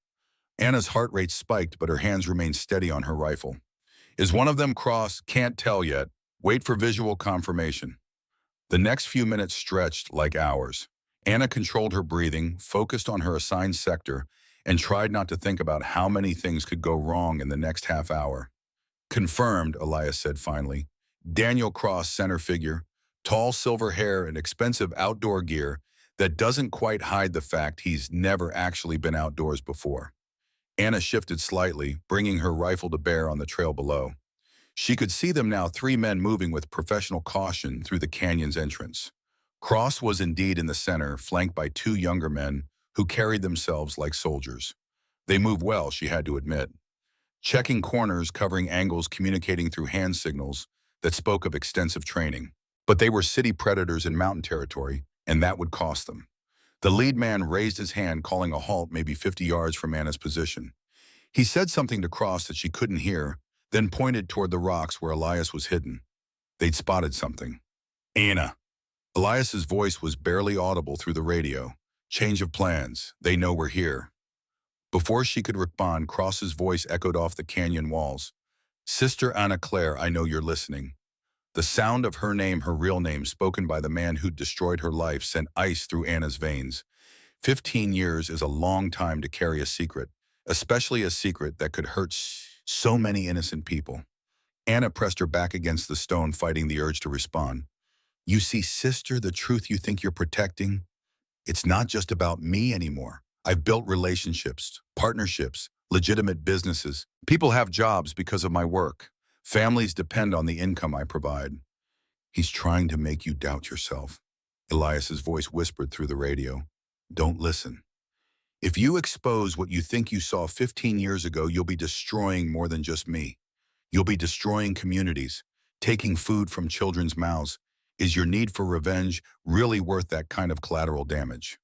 Anna's heart rate spiked, but her hands remained steady on her rifle. Is one of them Cross? Can't tell yet. Wait for visual confirmation. The next few minutes stretched like hours. Anna controlled her breathing, focused on her assigned sector, and tried not to think about how many things could go wrong in the next half hour. "Confirmed," Elias said finally. "Daniel Cross, center figure, tall silver hair and expensive outdoor gear that doesn't quite hide the fact he's never actually been outdoors before." Anna shifted slightly, bringing her rifle to bear on the trail below. She could see them now, 3 men moving with professional caution through the canyon's entrance. Cross was indeed in the center, flanked by 2 younger men who carried themselves like soldiers. They moved well, she had to admit, checking corners, covering angles, communicating through hand signals that spoke of extensive training. But they were city predators in mountain territory, and that would cost them. The lead man raised his hand, calling a halt maybe 50 yards from Anna's position. He said something to Cross that she couldn't hear, then pointed toward the rocks where Elias was hidden. They'd spotted something. "Anna." Elias's voice was barely audible through the radio. "Change of plans. They know we're here." Before she could respond, Cross's voice echoed off the canyon walls. "Sister Anna Claire, I know you're listening." The sound of her name, her real name, spoken by the man who'd destroyed her life, sent ice through Anna's veins. 15 years is a long time to carry a secret, especially a secret that could hurt so many innocent people. Anna pressed her back against the stone, fighting the urge to respond. "You see, sister, the truth you think you're protecting? It's not just about me anymore. I've built relationships, partnerships, legitimate businesses. People have jobs because of my work. Families depend on the income I provide." "He's trying to make you doubt yourself," Elias's voice whispered through the radio. "Don't listen. If you expose what you think you saw 15 years ago, you'll be destroying more than just me. You'll be destroying communities, taking food from children's mouths. Is your need for revenge really worth that kind of collateral damage?"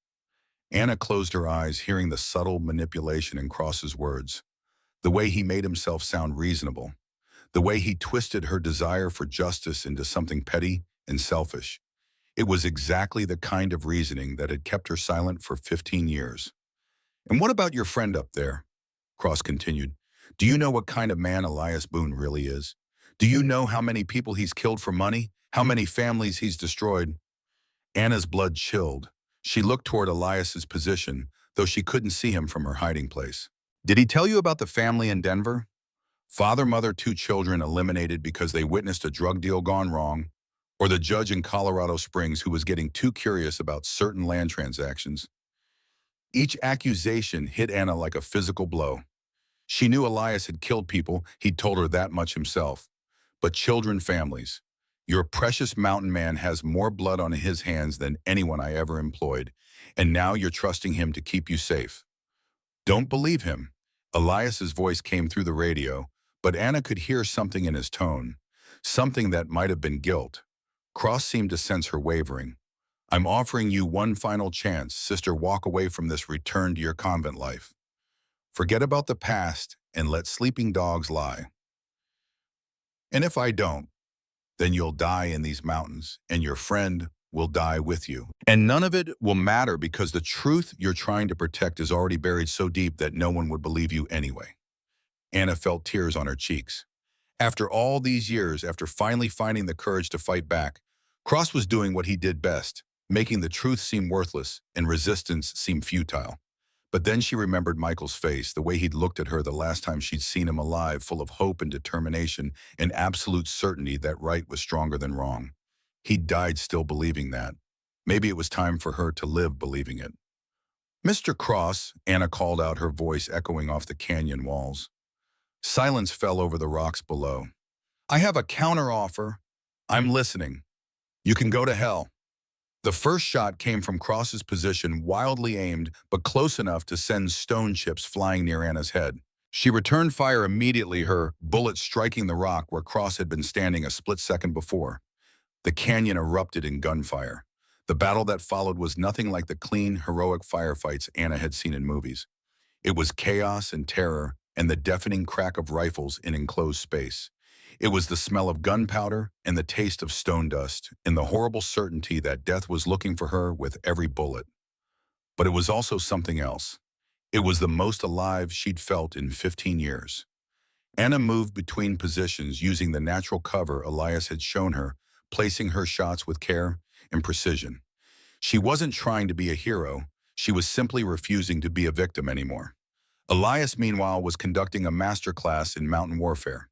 Anna closed her eyes, hearing the subtle manipulation in Cross's words. The way he made himself sound reasonable. The way he twisted her desire for justice into something petty and selfish. It was exactly the kind of reasoning that had kept her silent for 15 years. "And what about your friend up there?" Cross continued. "Do you know what kind of man Elias Boone really is? Do you know how many people he's killed for money? How many families he's destroyed?" Anna's blood chilled. She looked toward Elias's position, though she couldn't see him from her hiding place. "Did he tell you about the family in Denver? Father, mother, 2 children eliminated because they witnessed a drug deal gone wrong, or the judge in Colorado Springs who was getting too curious about certain land transactions?" Each accusation hit Anna like a physical blow. She knew Elias had killed people, he'd told her that much himself. but children, families. Your precious mountain man has more blood on his hands than anyone I ever employed, and now you're trusting him to keep you safe. Don't believe him. Elias's voice came through the radio, but Anna could hear something in his tone, something that might have been guilt. Cross seemed to sense her wavering. I'm offering you one final chance, sister. Walk away from this, return to your convent life. Forget about the past and let sleeping dogs lie. And if I don't, then you'll die in these mountains, and your friend will die with you. And none of it will matter because the truth you're trying to protect is already buried so deep that no one would believe you anyway. Anna felt tears on her cheeks. After all these years, after finally finding the courage to fight back, Cross was doing what he did best, making the truth seem worthless and resistance seem futile. But then she remembered Michael's face, the way he'd looked at her the last time she'd seen him alive, full of hope and determination and absolute certainty that right was stronger than wrong. He'd died still believing that. Maybe it was time for her to live believing it. Mr. Cross, Anna called out, her voice echoing off the canyon walls. Silence fell over the rocks below. I have a counter-offer. I'm listening. You can go to hell. The first shot came from Cross's position, wildly aimed, but close enough to send stone chips flying near Anna's head. She returned fire immediately, her bullet striking the rock where Cross had been standing a split second before. The canyon erupted in gunfire. The battle that followed was nothing like the clean, heroic firefights Anna had seen in movies. It was chaos and terror and the deafening crack of rifles in enclosed space. It was the smell of gunpowder and the taste of stone dust, and the horrible certainty that death was looking for her with every bullet. But it was also something else. It was the most alive she'd felt in 15 years. Anna moved between positions using the natural cover Elias had shown her, placing her shots with care and precision. She wasn't trying to be a hero, she was simply refusing to be a victim anymore. Elias, meanwhile, was conducting a masterclass in mountain warfare.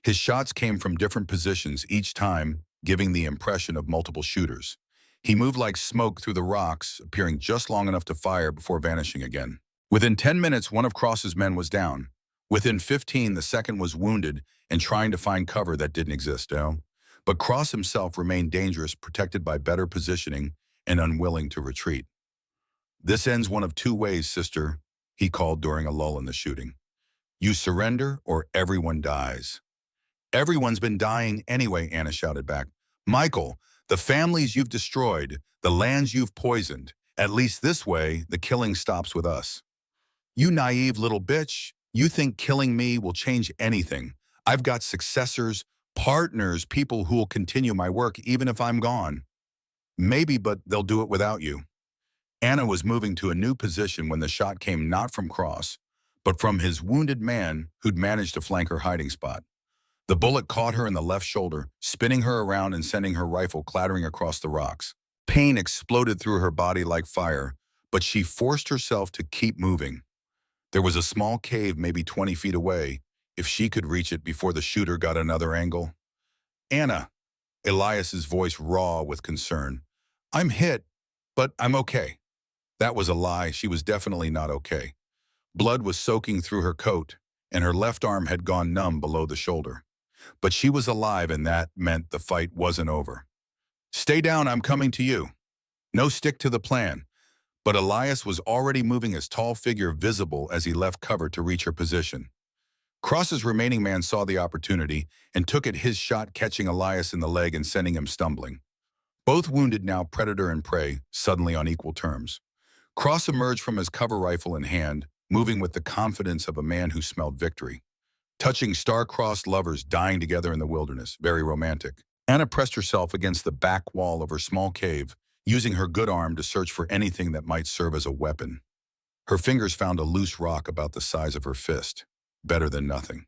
His shots came from different positions each time, giving the impression of multiple shooters. He moved like smoke through the rocks, appearing just long enough to fire before vanishing again. Within 10 minutes, one of Cross's men was down. Within 15, the second was wounded and trying to find cover that didn't exist. But Cross himself remained dangerous, protected by better positioning and unwilling to retreat. This ends one of two ways, sister, he called during a lull in the shooting. You surrender or everyone dies. Everyone's been dying anyway, Anna shouted back. Michael, the families you've destroyed, the lands you've poisoned, at least this way, the killing stops with us. You naive little bitch, you think killing me will change anything. I've got successors, partners, people who'll continue my work even if I'm gone. Maybe, but they'll do it without you. Anna was moving to a new position when the shot came not from Cross, but from his wounded man who'd managed to flank her hiding spot. The bullet caught her in the left shoulder, spinning her around and sending her rifle clattering across the rocks. Pain exploded through her body like fire, but she forced herself to keep moving. There was a small cave maybe 20 feet away, if she could reach it before the shooter got another angle. Anna, Elias's voice raw with concern. I'm hit, but I'm okay. That was a lie. She was definitely not okay. Blood was soaking through her coat, and her left arm had gone numb below the shoulder. But she was alive, and that meant the fight wasn't over. Stay down, I'm coming to you. No, stick to the plan. But Elias was already moving, his tall figure visible as he left cover to reach her position. Cross's remaining man saw the opportunity and took it, his shot catching Elias in the leg and sending him stumbling. Both wounded now, predator and prey, suddenly on equal terms. Cross emerged from his cover rifle in hand, moving with the confidence of a man who smelled victory. Touching star-crossed lovers dying together in the wilderness, very romantic. Anna pressed herself against the back wall of her small cave, using her good arm to search for anything that might serve as a weapon. Her fingers found a loose rock about the size of her fist. Better than nothing.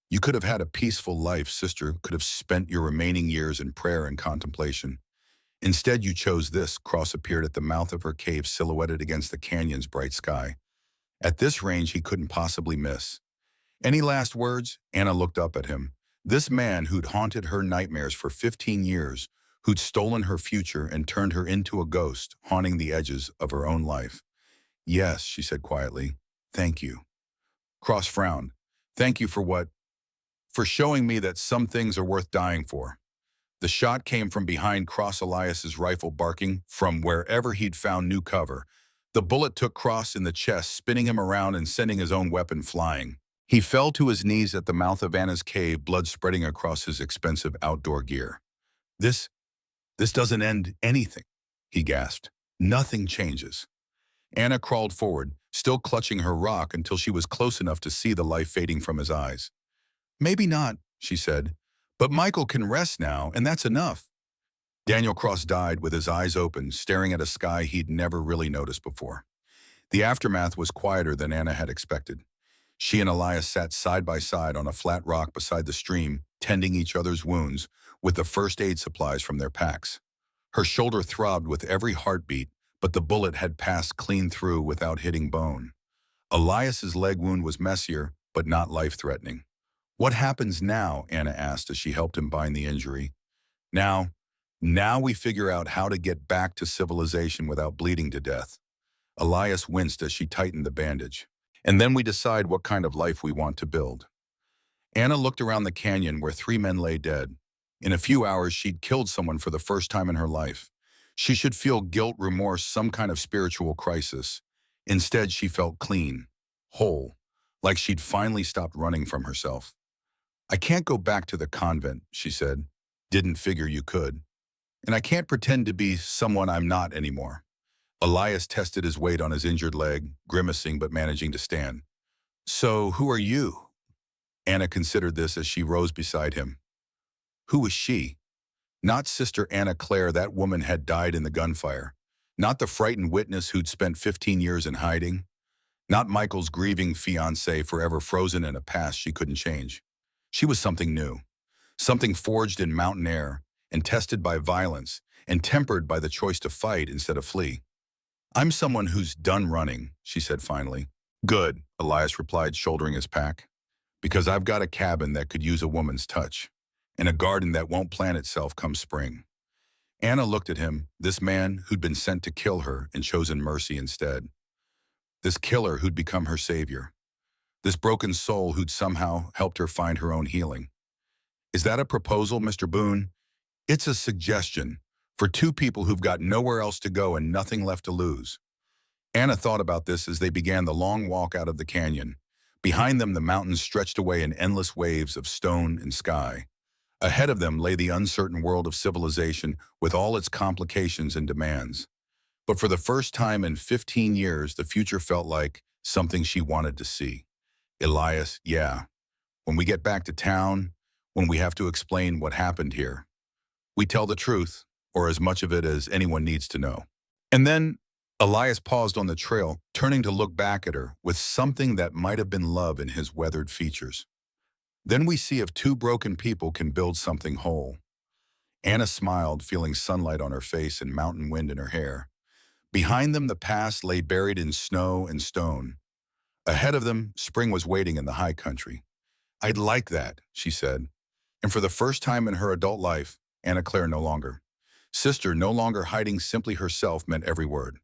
You could have had a peaceful life, sister, could have spent your remaining years in prayer and contemplation. Instead, you chose this. Cross appeared at the mouth of her cave, silhouetted against the canyon's bright sky. At this range, he couldn't possibly miss. Any last words? Anna looked up at him. This man who'd haunted her nightmares for 15 years, who'd stolen her future and turned her into a ghost, haunting the edges of her own life. Yes, she said quietly. Thank you. Cross frowned. Thank you for what? for showing me that some things are worth dying for. The shot came from behind Cross Elias's rifle, barking from wherever he'd found new cover. The bullet took Cross in the chest, spinning him around and sending his own weapon flying. He fell to his knees at the mouth of Anna's cave, blood spreading across his expensive outdoor gear. This, this doesn't end anything, he gasped. Nothing changes. Anna crawled forward, still clutching her rock until she was close enough to see the life fading from his eyes. Maybe not, she said, but Michael can rest now, and that's enough. Daniel Cross died with his eyes open, staring at a sky he'd never really noticed before. The aftermath was quieter than Anna had expected. She and Elias sat side by side on a flat rock beside the stream, tending each other's wounds with the first aid supplies from their packs. Her shoulder throbbed with every heartbeat, but the bullet had passed clean through without hitting bone. Elias's leg wound was messier, but not life-threatening. What happens now? Anna asked as she helped him bind the injury. Now we figure out how to get back to civilization without bleeding to death. Elias winced as she tightened the bandage. And then we decide what kind of life we want to build. Anna looked around the canyon where 3 men lay dead. In a few hours, she'd killed someone for the first time in her life. She should feel guilt, remorse, some kind of spiritual crisis. Instead, she felt clean, whole, like she'd finally stopped running from herself. I can't go back to the convent, she said. Didn't figure you could. And I can't pretend to be someone I'm not anymore. Elias tested his weight on his injured leg, grimacing but managing to stand. So, who are you? Anna considered this as she rose beside him. Who was she? Not Sister Anna Claire, that woman had died in the gunfire. Not the frightened witness who'd spent 15 years in hiding. Not Michael's grieving fiancé, forever frozen in a past she couldn't change. She was something new. Something forged in mountain air, and tested by violence, and tempered by the choice to fight instead of flee. I'm someone who's done running, she said finally. Good, Elias replied, shouldering his pack. Because I've got a cabin that could use a woman's touch, and a garden that won't plant itself come spring. Anna looked at him, this man who'd been sent to kill her and chosen mercy instead. This killer who'd become her savior. This broken soul who'd somehow helped her find her own healing. Is that a proposal, Mr. Boone? It's a suggestion for 2 people who've got nowhere else to go and nothing left to lose. Anna thought about this as they began the long walk out of the canyon. Behind them, the mountains stretched away in endless waves of stone and sky. Ahead of them lay the uncertain world of civilization with all its complications and demands. But for the first time in 15 years, the future felt like something she wanted to see. Elias, yeah. When we get back to town, when we have to explain what happened here, we tell the truth, or as much of it as anyone needs to know. And then Elias paused on the trail, turning to look back at her with something that might have been love in his weathered features. Then we see if 2 broken people can build something whole. Anna smiled, feeling sunlight on her face and mountain wind in her hair. Behind them, the past lay buried in snow and stone. Ahead of them, spring was waiting in the high country. I'd like that, she said. And for the first time in her adult life, Anna Claire no longer. Sister, no longer hiding, simply herself, meant every word.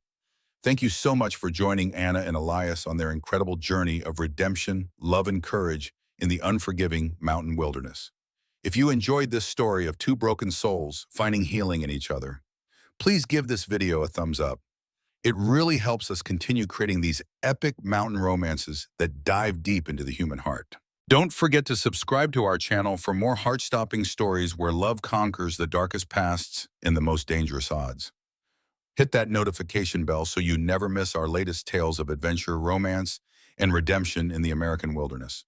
Thank you so much for joining Anna and Elias on their incredible journey of redemption, love, and courage in the unforgiving mountain wilderness. If you enjoyed this story of 2 broken souls finding healing in each other, please give this video a thumbs up. It really helps us continue creating these epic mountain romances that dive deep into the human heart. Don't forget to subscribe to our channel for more heart-stopping stories where love conquers the darkest pasts and the most dangerous odds. Hit that notification bell so you never miss our latest tales of adventure, romance, and redemption in the American wilderness.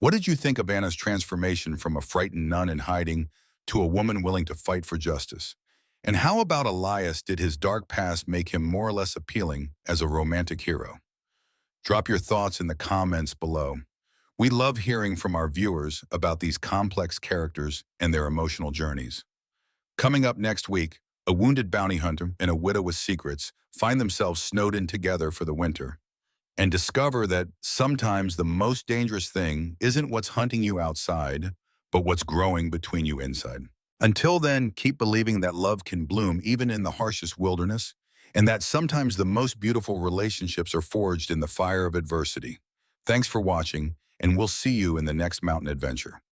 What did you think of Anna's transformation from a frightened nun in hiding to a woman willing to fight for justice? And how about Elias? Did his dark past make him more or less appealing as a romantic hero? Drop your thoughts in the comments below. We love hearing from our viewers about these complex characters and their emotional journeys. Coming up next week, a wounded bounty hunter and a widow with secrets find themselves snowed in together for the winter and discover that sometimes the most dangerous thing isn't what's hunting you outside, but what's growing between you inside. Until then, keep believing that love can bloom even in the harshest wilderness, and that sometimes the most beautiful relationships are forged in the fire of adversity. Thanks for watching, and we'll see you in the next mountain adventure.